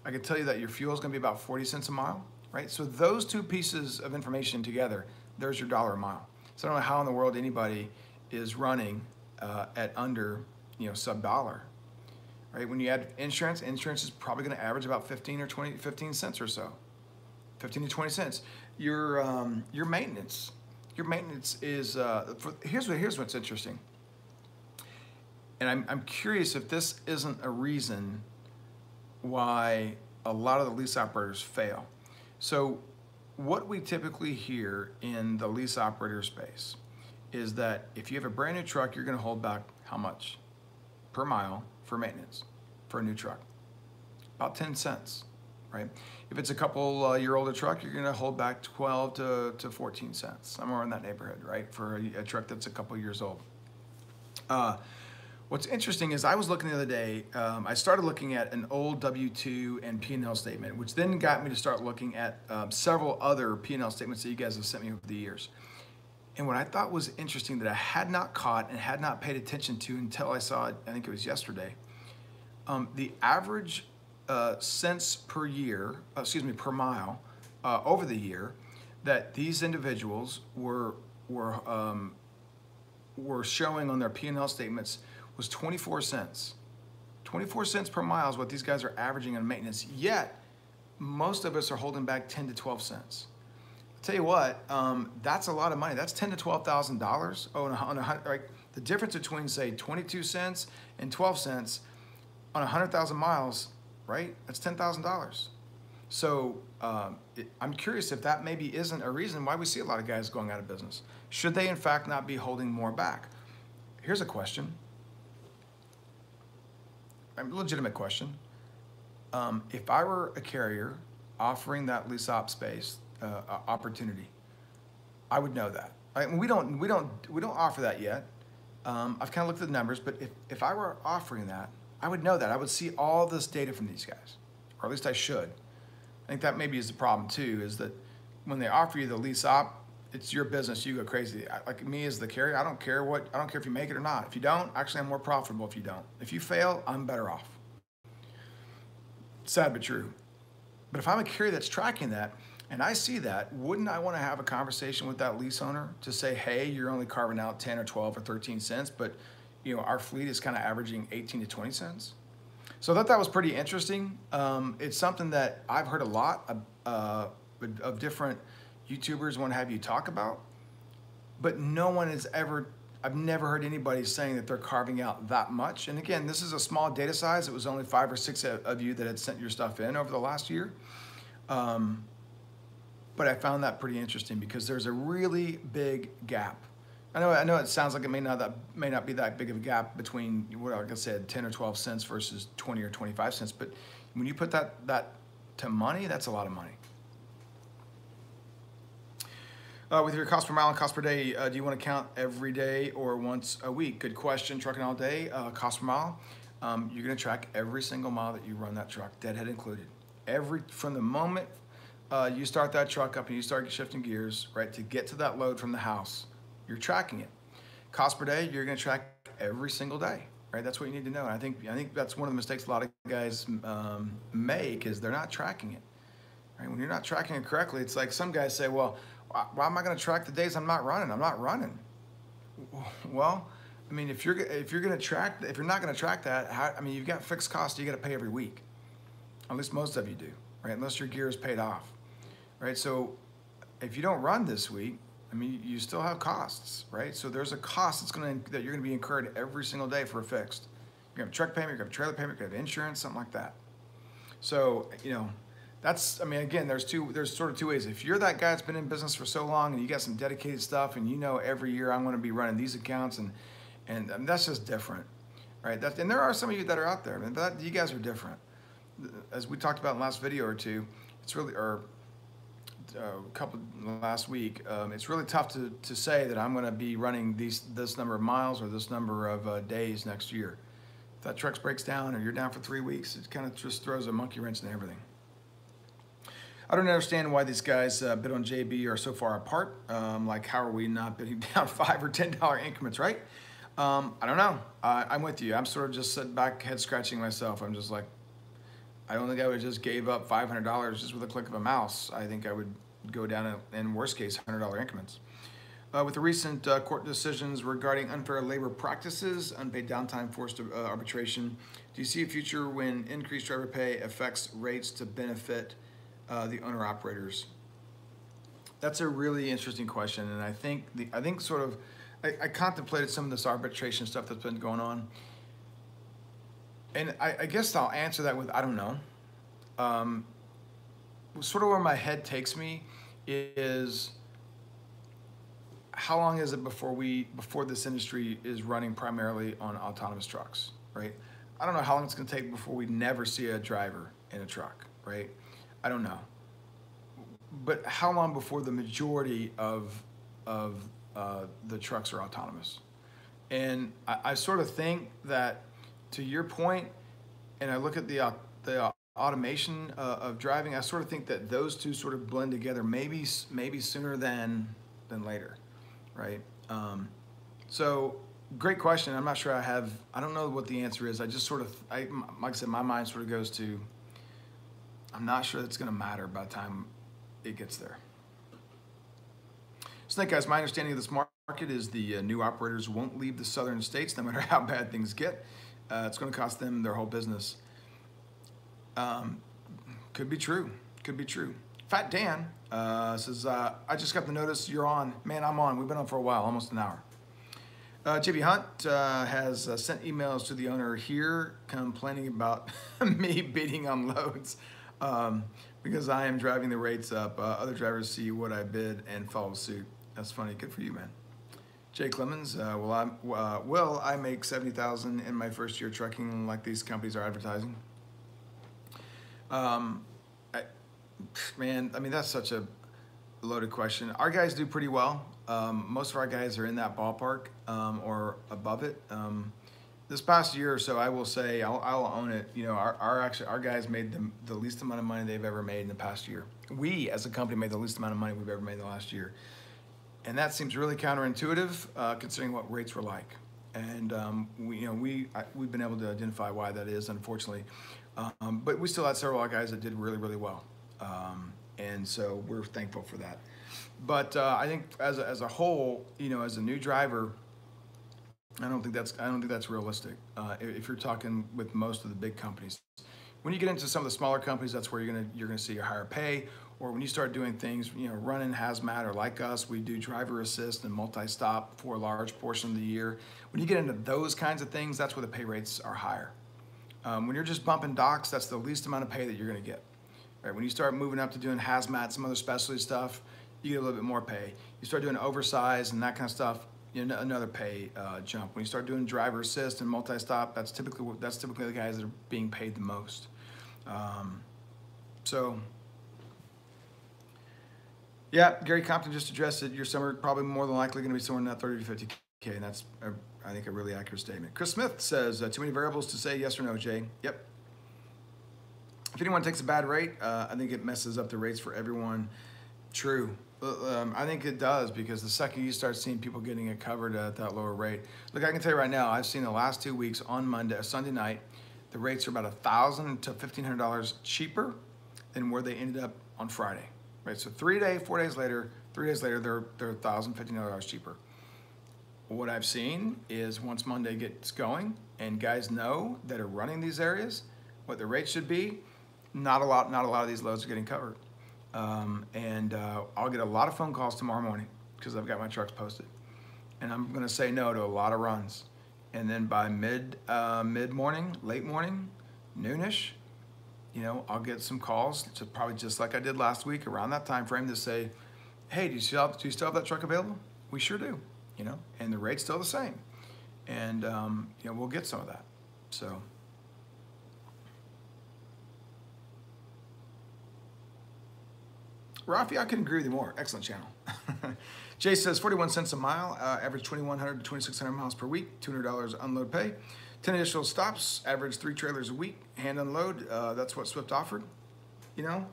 I can tell you that your fuel is gonna be about 40 cents a mile, right? So those two pieces of information together, there's your dollar a mile. So I don't know how in the world anybody is running at under, sub dollar, right? When you add insurance is probably gonna average about 15 cents or so, 15 to 20 cents. Your maintenance is, here's what's interesting. And I'm curious if this isn't a reason why a lot of the lease operators fail. So what we typically hear in the lease operator space is that if you have a brand new truck, you're gonna hold back how much per mile for maintenance for a new truck? About 10 cents, right? If it's a couple year older truck, you're gonna hold back 12 to 14 cents, somewhere in that neighborhood, right? For a truck that's a couple years old. What's interesting is I was looking the other day, I started looking at an old W-2 and P&L statement, which then got me to start looking at several other P&L statements that you guys have sent me over the years. And what I thought was interesting that I had not caught and had not paid attention to until I saw it, I think it was yesterday, the average cents per year, per mile over the year that these individuals were showing on their P&L statements was 24 cents. 24 cents per mile is what these guys are averaging on maintenance, yet most of us are holding back 10 to 12 cents. I'll tell you what, that's a lot of money. That's $10,000 to $12,000 right? The difference between, say, 22 cents and 12 cents on 100,000 miles, right? That's $10,000. So I'm curious if that maybe isn't a reason why we see a lot of guys going out of business. Should they, in fact, not be holding more back? Here's a question. A legitimate question. If I were a carrier offering that lease op space opportunity, I would know that. right? And we don't offer that yet. I've kind of looked at the numbers, but if I were offering that, I would know that. I would see all this data from these guys, or at least I should. I think that maybe is the problem too, is that when they offer you the lease op, it's your business. You go crazy. Like me as the carrier, I don't care if you make it or not. If you don't, actually, I'm more profitable if you don't. If you fail, I'm better off. Sad but true. But if I'm a carrier that's tracking that, and I see that, wouldn't I want to have a conversation with that lease owner to say, hey, you're only carving out 10 or 12 or 13 cents, but our fleet is kind of averaging 18 to 20 cents. So I thought that was pretty interesting. It's something that I've heard a lot of different YouTubers want to have you talk about, but no one has I've never heard anybody saying that they're carving out that much. And again, this is a small data size. It was only 5 or 6 of you that had sent your stuff in over the last year. But I found that pretty interesting because there's a really big gap. I know it sounds like it may not be that big of a gap between what like I said, 10 or 12 cents versus 20 or 25 cents. But when you put that to money, that's a lot of money. With your cost per mile and cost per day, do you want to count every day or once a week? Good question. Trucking all day, cost per mile. You're going to track every single mile that you run that truck, deadhead included. From the moment you start that truck up and you start shifting gears, right, to get to that load from the house, you're tracking it. Cost per day, you're going to track every single day, right? That's what you need to know. And I think that's one of the mistakes a lot of guys make is they're not tracking it. Right? When you're not tracking it correctly, it's like some guys say, well, why am I going to track the days I'm not running? I'm not running. Well, I mean, if you're not going to track that, you've got fixed costs you got to pay every week. At least most of you do, right? Unless your gear is paid off, right? So if you don't run this week, you still have costs, right? So there's a cost that you're going to be incurred every single day for a fixed. You're going to have a truck payment, you're going to have a trailer payment, you're going to have insurance, something like that. So that's, again, there's sort of two ways. If you're that guy that's been in business for so long and you got some dedicated stuff and every year I'm going to be running these accounts and that's just different, right? And there are some of you that are out there, but you guys are different. As we talked about in the last video or two, it's really, or a couple last week, it's really tough to say that I'm going to be running this number of miles or this number of days next year. If that truck breaks down or you're down for 3 weeks, it kind of just throws a monkey wrench into everything. I don't understand why these guys bid on JB are so far apart. Like, how are we not bidding down $5 or $10 increments, right? I don't know. I'm with you. I'm sort of just sitting back, head scratching myself. I'm just like, I don't think I would just gave up $500 just with a click of a mouse. I think I would go down in worst case $100 increments. With the recent court decisions regarding unfair labor practices, unpaid downtime, forced arbitration, do you see a future when increased driver pay affects rates to benefit the owner-operators? That's a really interesting question, and I think I contemplated some of this arbitration stuff that's been going on, and I guess I'll answer that with I don't know. Sort of where my head takes me is how long is it before this industry is running primarily on autonomous trucks, right? I don't know how long it's going to take before we never see a driver in a truck, right? I don't know. But how long before the majority of the trucks are autonomous? And I sort of think that, to your point, and I look at the automation of driving, I sort of think that those two sort of blend together, maybe sooner than later, right? So great question. I'm not sure I don't know what the answer is. I just sort of, like I said, my mind sort of goes to, I'm not sure that's going to matter by the time it gets there. So, guys, my understanding of this market is the new operators won't leave the southern states no matter how bad things get. It's going to cost them their whole business. Could be true. Could be true. Fat Dan says, I just got the notice you're on. Man, I'm on. We've been on for a while, almost an hour. JB Hunt has sent emails to the owner here complaining about me beating on loads. Because I am driving the rates up. Other drivers see what I bid and follow suit. That's funny. Good for you, man. Jay Clemens, will I make $70,000 in my first year trucking like these companies are advertising? Man, that's such a loaded question. Our guys do pretty well. Most of our guys are in that ballpark or above it. This past year or so, I will say, I'll own it. You know, our guys made the least amount of money they've ever made in the past year. We, as a company, made the least amount of money we've ever made in the last year. And that seems really counterintuitive, considering what rates were like. And we've been able to identify why that is, unfortunately. But we still had several guys that did really, really well. And so we're thankful for that. But I think as a whole, you know, as a new driver, I don't think that's realistic. If you're talking with most of the big companies, when you get into some of the smaller companies, that's where you're gonna see a higher pay. Or when you start doing things, you know, running hazmat, or like us, we do driver assist and multi-stop for a large portion of the year. When you get into those kinds of things, that's where the pay rates are higher. When you're just bumping docks, that's the least amount of pay that you're gonna get. Right? When you start moving up to doing hazmat, some other specialty stuff, you get a little bit more pay. You start doing oversize and that kind of stuff, you know, another pay jump. When you start doing driver assist and multi-stop, that's typically the guys that are being paid the most. Yeah, Gary Compton just addressed it. Your summer probably more than likely going to be somewhere in that 30 to 50K, and that's, I think, a really accurate statement. Chris Smith says, too many variables to say yes or no, Jay. Yep. If anyone takes a bad rate, I think it messes up the rates for everyone. True. I think it does, because the second you start seeing people getting it covered at that lower rate. Look, I can tell you right now, I've seen the last 2 weeks on Sunday night, the rates are about $1,000 to $1,500 cheaper than where they ended up on Friday. Right, so 3 days later, they're $1,000, $1,500 cheaper. What I've seen is once Monday gets going and guys know that are running these areas what the rate should be, not a lot of these loads are getting covered. I'll get a lot of phone calls tomorrow morning because I've got my trucks posted, and I'm going to say no to a lot of runs. And then by mid-morning, late morning, noonish, you know, I'll get some calls, to probably just like I did last week around that time frame, to say, hey, do you still have that truck available? We sure do, you know, and the rate's still the same. And, you know, we'll get some of that. So. Rafi, I couldn't agree with you more. Excellent channel. Jay says 41 cents a mile, average 2,100 to 2,600 miles per week, $200 unload pay. 10 additional stops, average 3 trailers a week, hand unload. That's what Swift offered. You know,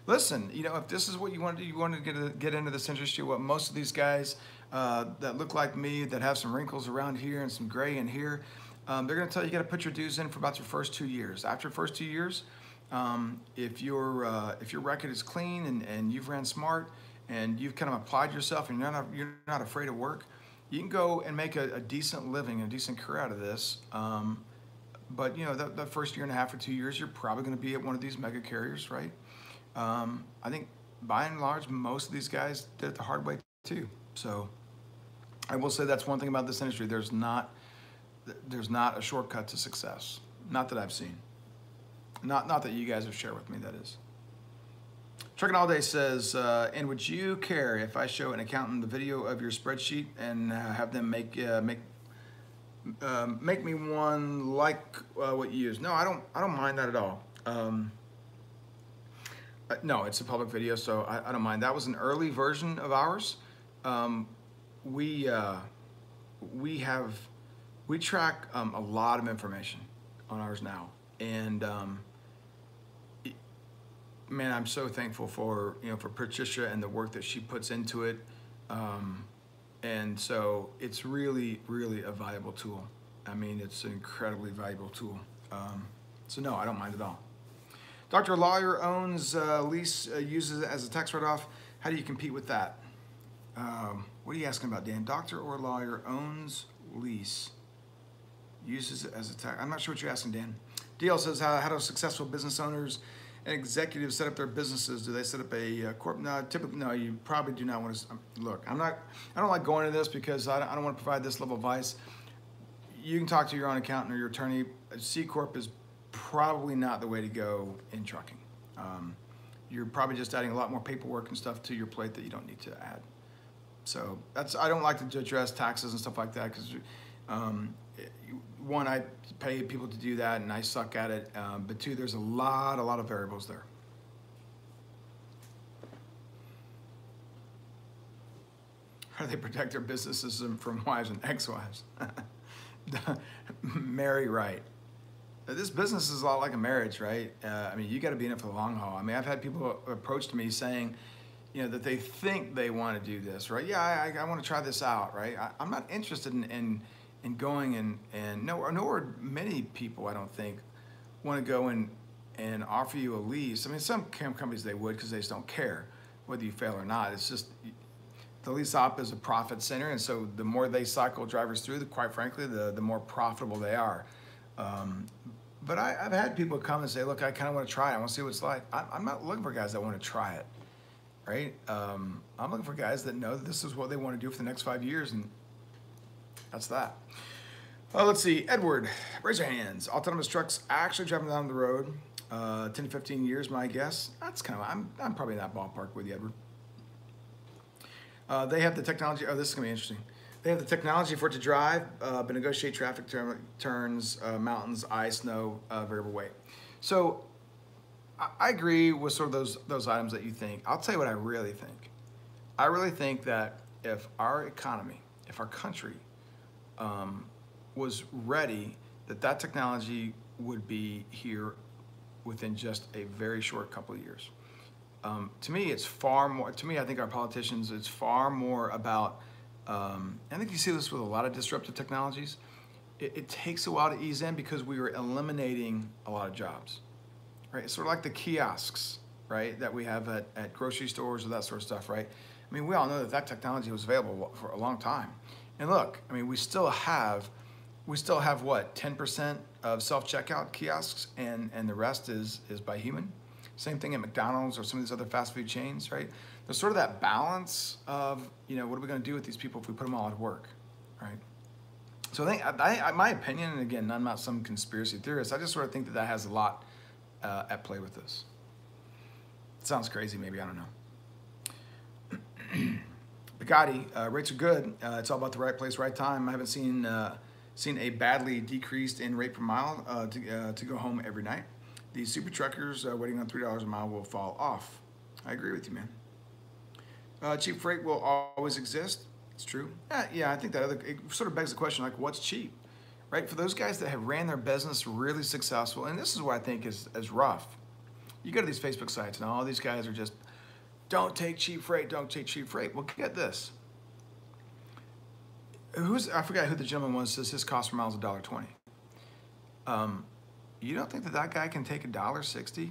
listen, you know, if this is what you want to do, you want to get into this industry. What most of these guys that look like me, that have some wrinkles around here and some gray in here, they're going to tell you got to put your dues in for about your first 2 years. After the first 2 years, if your record is clean and you've ran smart and you've kind of applied yourself and you're not afraid of work, you can go and make a decent living, a decent career out of this. But you know, that first year and a half or 2 years, you're probably going to be at one of these mega carriers, right? I think by and large, most of these guys did it the hard way too. So I will say that's one thing about this industry. There's not a shortcut to success. Not that I've seen. Not that you guys have shared with me, that is. Trucking All Day says, and would you care if I show an accountant the video of your spreadsheet and have them make me one like what you use? No, I don't mind that at all. No, it's a public video, so I don't mind. That was an early version of ours. We track a lot of information on ours now, and man, I'm so thankful for Patricia and the work that she puts into it, and so it's really a valuable tool. I mean, it's an incredibly valuable tool. So no, I don't mind at all. Dr. Lawyer owns lease, uses it as a tax write-off. How do you compete with that? What are you asking about, Dan? Doctor or lawyer owns lease, uses it as a tax. I'm not sure what you're asking, Dan. DL says, how do successful business owners and executives set up their businesses? Do they set up a corp? No, typically, no. You probably do not want to. Look, I don't like going into this because I don't want to provide this level of advice. You can talk to your own accountant or your attorney. A C corp is probably not the way to go in trucking. You're probably just adding a lot more paperwork and stuff to your plate that you don't need to add. So I don't like to address taxes and stuff like that because one, I pay people to do that and I suck at it. But two, there's a lot of variables there. or they protect their businesses from wives and ex-wives. Mary Wright. This business is a lot like a marriage, right? I mean, you got to be in it for the long haul. I mean, I've had people approach me saying, you know, that they think they want to do this, right? Yeah, I want to try this out, right? I'm not interested in going and nor many people, I don't think, want to go and offer you a lease. I mean, some companies they would, because they just don't care whether you fail or not. It's just the lease op is a profit center, and so the more they cycle drivers through, quite frankly, the more profitable they are. But I've had people come and say, look, I kind of want to try it. I want to see what it's like. I'm not looking for guys that want to try it, right? I'm looking for guys that know that this is what they want to do for the next 5 years, and that's that. Let's see. Edward, raise your hands. Autonomous trucks actually driving down the road. 10 to 15 years, my guess. That's kind of, I'm probably in that ballpark with you, Edward. They have the technology. Oh, this is going to be interesting. They have the technology for it to drive, but negotiate traffic turns, mountains, ice, snow, variable weight. So I agree with sort of those items that you think. I'll tell you what I really think. I really think that if our economy, if our country was ready, that technology would be here within just a very short couple of years. To me, it's far more, to me, I think our politicians, it's far more about, I think you see this with a lot of disruptive technologies. It takes a while to ease in because we are eliminating a lot of jobs, right? It's sort of like the kiosks, right, that we have at grocery stores or that sort of stuff, right? I mean, we all know that technology was available for a long time. And look, I mean, we still have what, 10% of self-checkout kiosks, and the rest is by human. Same thing at McDonald's or some of these other fast food chains, right? There's sort of that balance of, you know, what are we going to do with these people if we put them all out of work, right? So I think, my opinion, and again, I'm not some conspiracy theorist, I just sort of think that has a lot at play with this. It sounds crazy, maybe, I don't know. Bugatti, rates are good. It's all about the right place, right time. I haven't seen a badly decreased in rate per mile to go home every night. These super truckers waiting on $3 a mile will fall off. I agree with you, man. Cheap freight will always exist. It's true. Yeah, I think that it sort of begs the question, like, what's cheap, right? For those guys that have ran their business really successful, and this is what I think is rough. You go to these Facebook sites, and all these guys are just, don't take cheap freight, don't take cheap freight. Well, get this. I forgot who the gentleman was, says his cost per mile is $1.20. You don't think that guy can take $1.60,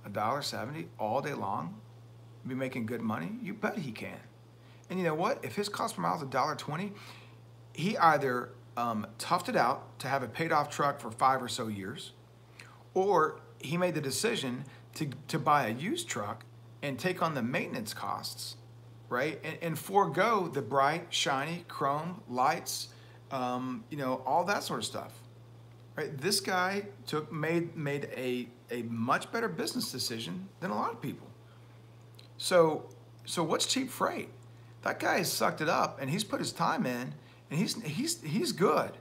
$1.70 all day long and be making good money? You bet he can. And you know what? If his cost per mile is $1.20, he either toughed it out to have a paid off truck for 5 or so years, or he made the decision to buy a used truck and take on the maintenance costs, right? And forego the bright, shiny, chrome, lights, you know, all that sort of stuff. Right, this guy made a much better business decision than a lot of people. So what's cheap freight? That guy has sucked it up, and he's put his time in, and he's good.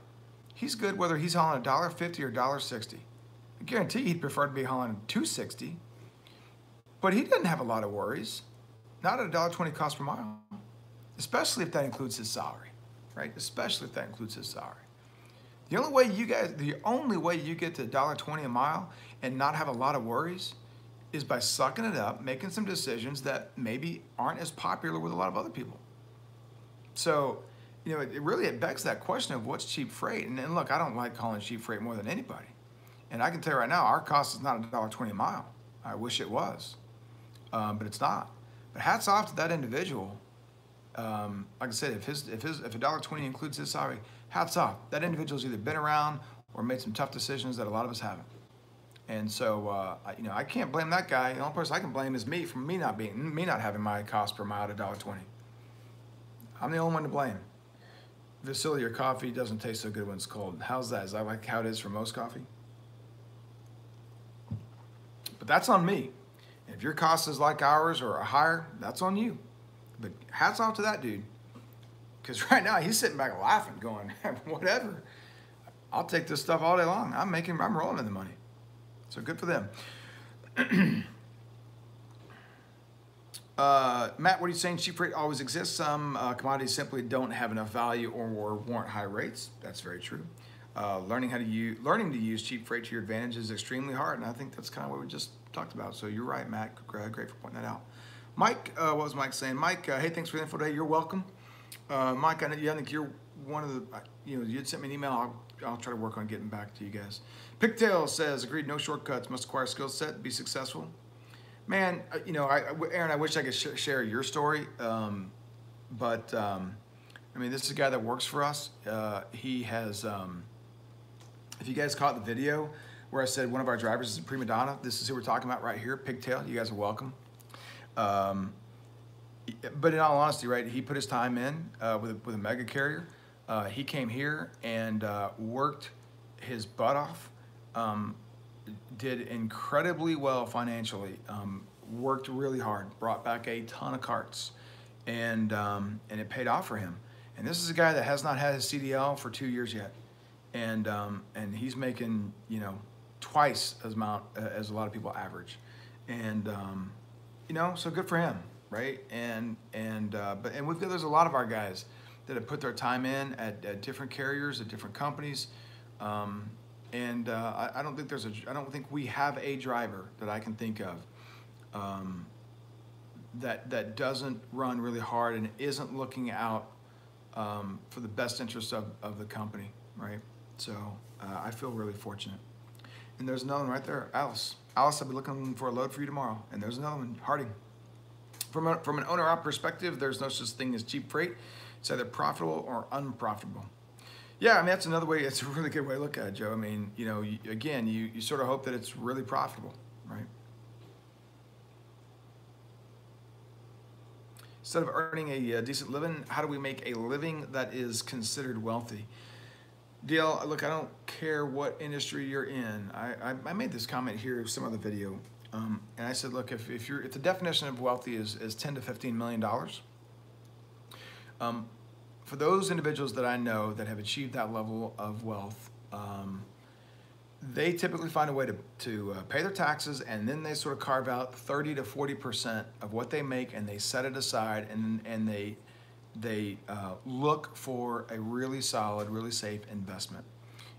He's good whether he's hauling $1.50 or $1.60. I guarantee he'd prefer to be hauling $2.60, but he doesn't have a lot of worries. Not at $1.20 cost per mile, especially if that includes his salary, right? Especially if that includes his salary. The only way you get to $1.20 a mile and not have a lot of worries is by sucking it up, making some decisions that maybe aren't as popular with a lot of other people. So, you know, it begs that question of what's cheap freight. And look, I don't like calling cheap freight more than anybody. And I can tell you right now, our cost is not $1.20 a mile. I wish it was, but it's not. But hats off to that individual. Like I said, if $1.20 includes his salary, hats off. That individual's either been around or made some tough decisions that a lot of us haven't. And so, you know, I can't blame that guy. The only person I can blame is me for me not having my cost per mile at $1.20. I'm the only one to blame. Vasily, your coffee doesn't taste so good when it's cold. How's that? Is that like how it is for most coffee? But that's on me. If your cost is like ours or higher, that's on you. But hats off to that dude. Because right now he's sitting back laughing, going, whatever. I'll take this stuff all day long. I'm rolling in the money. So good for them. Matt, what are you saying? Cheap freight always exists. Some commodities simply don't have enough value or warrant high rates. That's very true. Learning to use cheap freight to your advantage is extremely hard, and I think that's kind of what we just talked about. So you're right, Matt. Great for pointing that out. Mike, what was Mike saying? Mike, hey, thanks for the info today. You're welcome. Mike, I think you're one of the, you'd sent me an email. I'll try to work on getting back to you guys. Pigtail says, agreed, no shortcuts, must acquire skill set to be successful. Man, Aaron, I wish I could share your story, but I mean, this is a guy that works for us. He has, if you guys caught the video where I said one of our drivers is a prima donna, this is who we're talking about right here, Pigtail. You guys are welcome. But in all honesty, right, he put his time in with a mega carrier. He came here and worked his butt off. Did incredibly well financially, worked really hard, brought back a ton of carts, and it paid off for him. And this is a guy that has not had his CDL for 2 years yet, and he's making twice as amount as a lot of people average, and so good for him, right? And there's a lot of our guys that have put their time in at different carriers, at different companies. I don't think we have a driver that I can think of that doesn't run really hard and isn't looking out for the best interest of the company, right? So I feel really fortunate. And there's another one right there, Alice. Alice, I'll be looking for a load for you tomorrow. And there's another one, Harding. From an owner-op perspective, there's no such thing as cheap freight. It's either profitable or unprofitable. Yeah, I mean, that's another way, it's a really good way to look at it, Joe. I mean, you sort of hope that it's really profitable, right? Instead of earning a decent living, how do we make a living that is considered wealthy? Dale, look, I don't care what industry you're in. I made this comment here in some other video, and I said, look, if the definition of wealthy is $10 to $15 million, for those individuals that I know that have achieved that level of wealth, they typically find a way to pay their taxes, and then they sort of carve out 30 to 40% of what they make, and they set it aside, and they look for a really solid, really safe investment.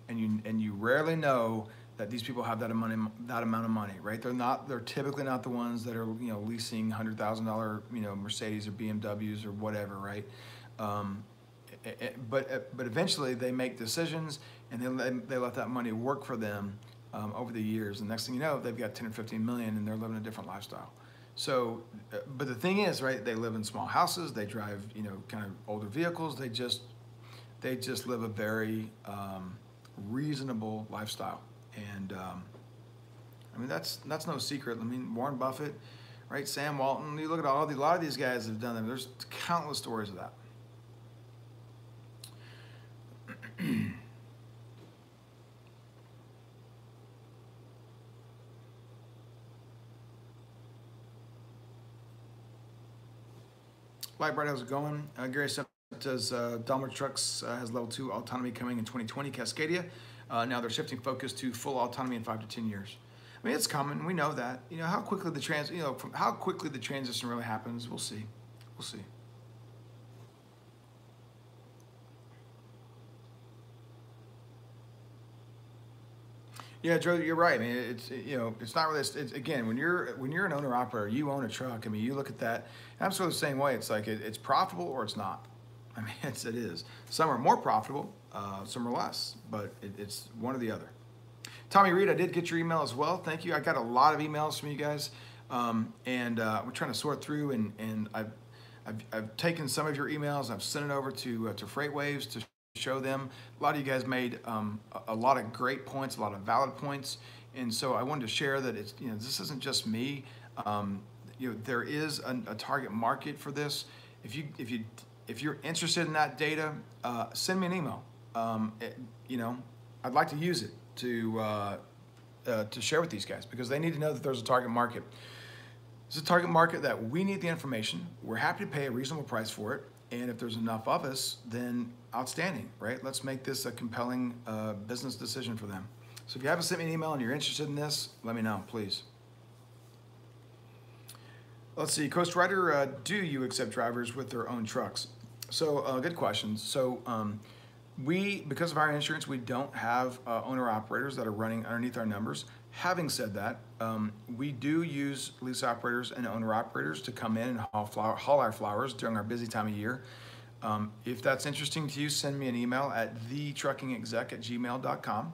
And you rarely know that these people have that amount of money, right? They're typically not the ones that are leasing $100,000 Mercedes or BMWs or whatever, right? But eventually they make decisions, and they let that money work for them over the years. And next thing you know, they've got 10 or 15 million, and they're living a different lifestyle. So, but the thing is, right? They live in small houses. They drive, kind of older vehicles. They just live a very reasonable lifestyle. And I mean, that's no secret. I mean, Warren Buffett, right? Sam Walton. You look at a lot of these guys have done them. There's countless stories of that. Light Bright, how's it going? Gary says Daimler Trucks has level 2 autonomy coming in 2020, Cascadia. Now they're shifting focus to full autonomy in 5 to 10 years. I mean, it's coming. We know that. How quickly how quickly the transition really happens, we'll see. We'll see. Yeah, Joe, you're right. I mean, it's not really. Again, when you're an owner operator, you own a truck. I mean, you look at that. I'm sort of the same way. It's like it's profitable or it's not. I mean, it is. Some are more profitable, some are less, but it's one or the other. Tommy Reed, I did get your email as well. Thank you. I got a lot of emails from you guys, and we're trying to sort through. And I've taken some of your emails. I've sent it over to FreightWaves to show them. A lot of you guys made a lot of great points, a lot of valid points, and so I wanted to share that it's this isn't just me. There is a target market for this. If you're interested in that data, send me an email. I'd like to use it to share with these guys because they need to know that there's a target market. It's a target market that we need the information. We're happy to pay a reasonable price for it. And if there's enough of us, then outstanding, right? Let's make this a compelling business decision for them. So if you haven't sent me an email and you're interested in this, let me know, please. Let's see, Coast Rider, do you accept drivers with their own trucks? So good questions. So because of our insurance, we don't have owner operators that are running underneath our numbers. Having said that, we do use lease operators and owner operators to come in and haul our flowers during our busy time of year. If that's interesting to you, send me an email at thetruckingexec@gmail.com,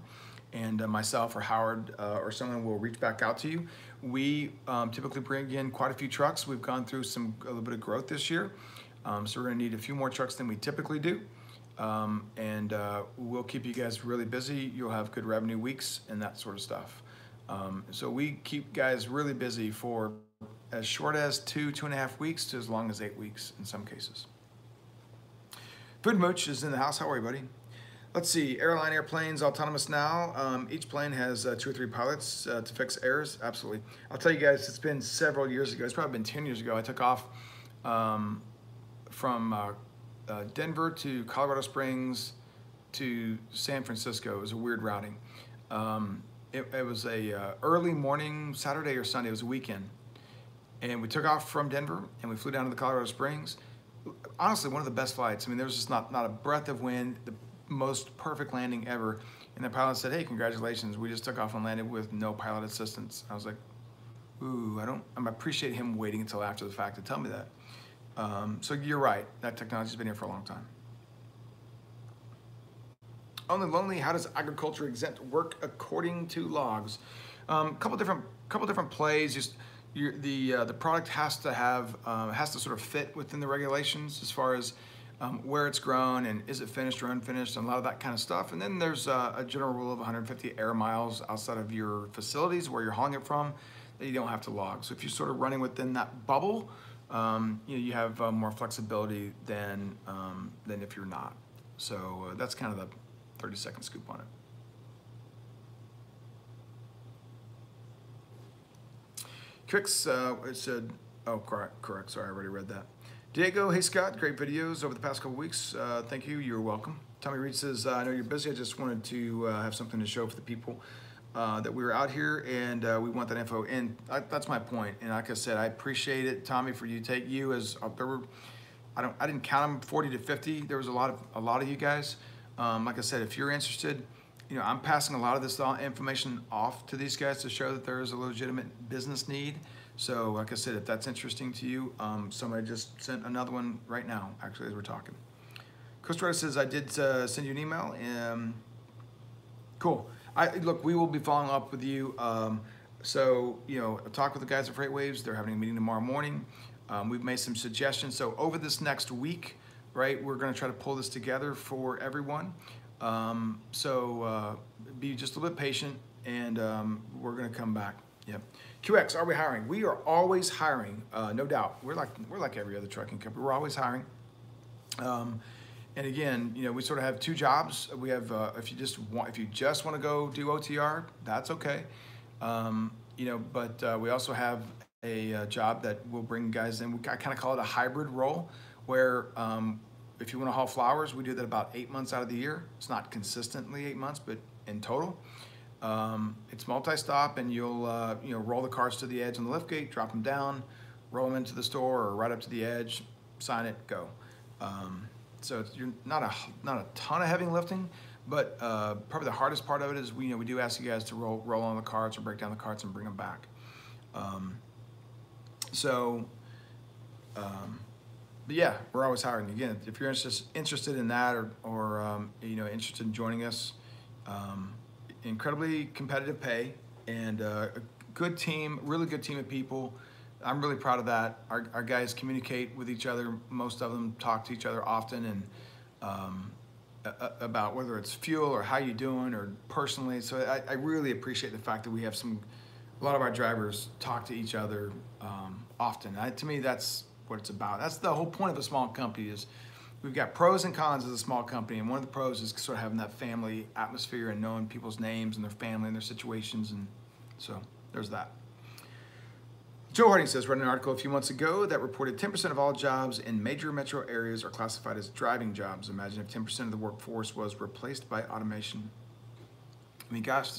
and myself or Howard or someone will reach back out to you. We typically bring in quite a few trucks. We've gone through a little bit of growth this year, so we're going to need a few more trucks than we typically do, and we'll keep you guys really busy. You'll have good revenue weeks and that sort of stuff. So we keep guys really busy for as short as 2.5 weeks to as long as 8 weeks in some cases. Food Mooch is in the house. How are you, buddy? Let's see, airplanes, autonomous now. Each plane has 2 or 3 pilots to fix errors. Absolutely. I'll tell you guys, it's been several years ago. It's probably been 10 years ago. I took off from Denver to Colorado Springs to San Francisco. It was a weird routing. It was a early morning, Saturday or Sunday. It was a weekend. And we took off from Denver and we flew down to the Colorado Springs. Honestly, one of the best flights. I mean, there was just not a breath of wind, the most perfect landing ever. And the pilot said, "Hey, congratulations. We just took off and landed with no pilot assistance." I was like, ooh, I appreciate him waiting until after the fact to tell me that. So you're right. That technology's been here for a long time. Only Lonely, how does agriculture exempt work according to logs? Couple different plays. Just the product has to sort of fit within the regulations as far as where it's grown and is it finished or unfinished and a lot of that kind of stuff. And then there's a general rule of 150 air miles outside of your facilities where you're hauling it from that you don't have to log. So if you're sort of running within that bubble, you have more flexibility than if you're not. So that's kind of the 30-second scoop on it. Tricks, it said, oh, correct, sorry, I already read that. Diego, hey Scott, great videos over the past couple weeks. Thank you, you're welcome. Tommy Reed says, I know you're busy, I just wanted to have something to show for the people that we were out here and we want that info. And that's my point. And like I said, I appreciate it, Tommy, for you take you as, I didn't count them 40 to 50. There was a lot of you guys. Like I said, if you're interested, I'm passing a lot of this information off to these guys to show that there is a legitimate business need. So like I said, if that's interesting to you, somebody just sent another one right now, actually, as we're talking. Coast Rider says, I did send you an email. Cool. Look, we will be following up with you. Talk with the guys at Freight Waves. They're having a meeting tomorrow morning. We've made some suggestions. So over this next week, right, we're going to try to pull this together for everyone. Be just a little bit patient, and we're going to come back. Yep. QX, are we hiring? We are always hiring, no doubt. We're like every other trucking company. We're always hiring. And again, we sort of have 2 jobs. We have if you just want to go do OTR, that's okay. But we also have a job that will bring guys in. I kind of call it a hybrid role, where if you want to haul flowers, we do that about 8 months out of the year. It's not consistently 8 months, but in total. It's multi-stop, and you'll roll the cars to the edge on the lift gate, drop them down, roll them into the store or right up to the edge, sign it, go. So you're not a ton of heavy lifting, but probably the hardest part of it is we do ask you guys to roll on the carts or break down the carts and bring them back. But yeah, we're always hiring. Again, if you're interested in that or interested in joining us, incredibly competitive pay and a good team, really good team of people. I'm really proud of that. Our guys communicate with each other. Most of them talk to each other often and about whether it's fuel or how you doing or personally. So I really appreciate the fact that we have a lot of our drivers talk to each other often. To me, that's what it's about. That's the whole point of a small company is we've got pros and cons as a small company, and one of the pros is sort of having that family atmosphere and knowing people's names and their family and their situations, and so there's that. Joe Harding says, read an article a few months ago that reported 10% of all jobs in major metro areas are classified as driving jobs. Imagine if 10% of the workforce was replaced by automation. I mean, gosh,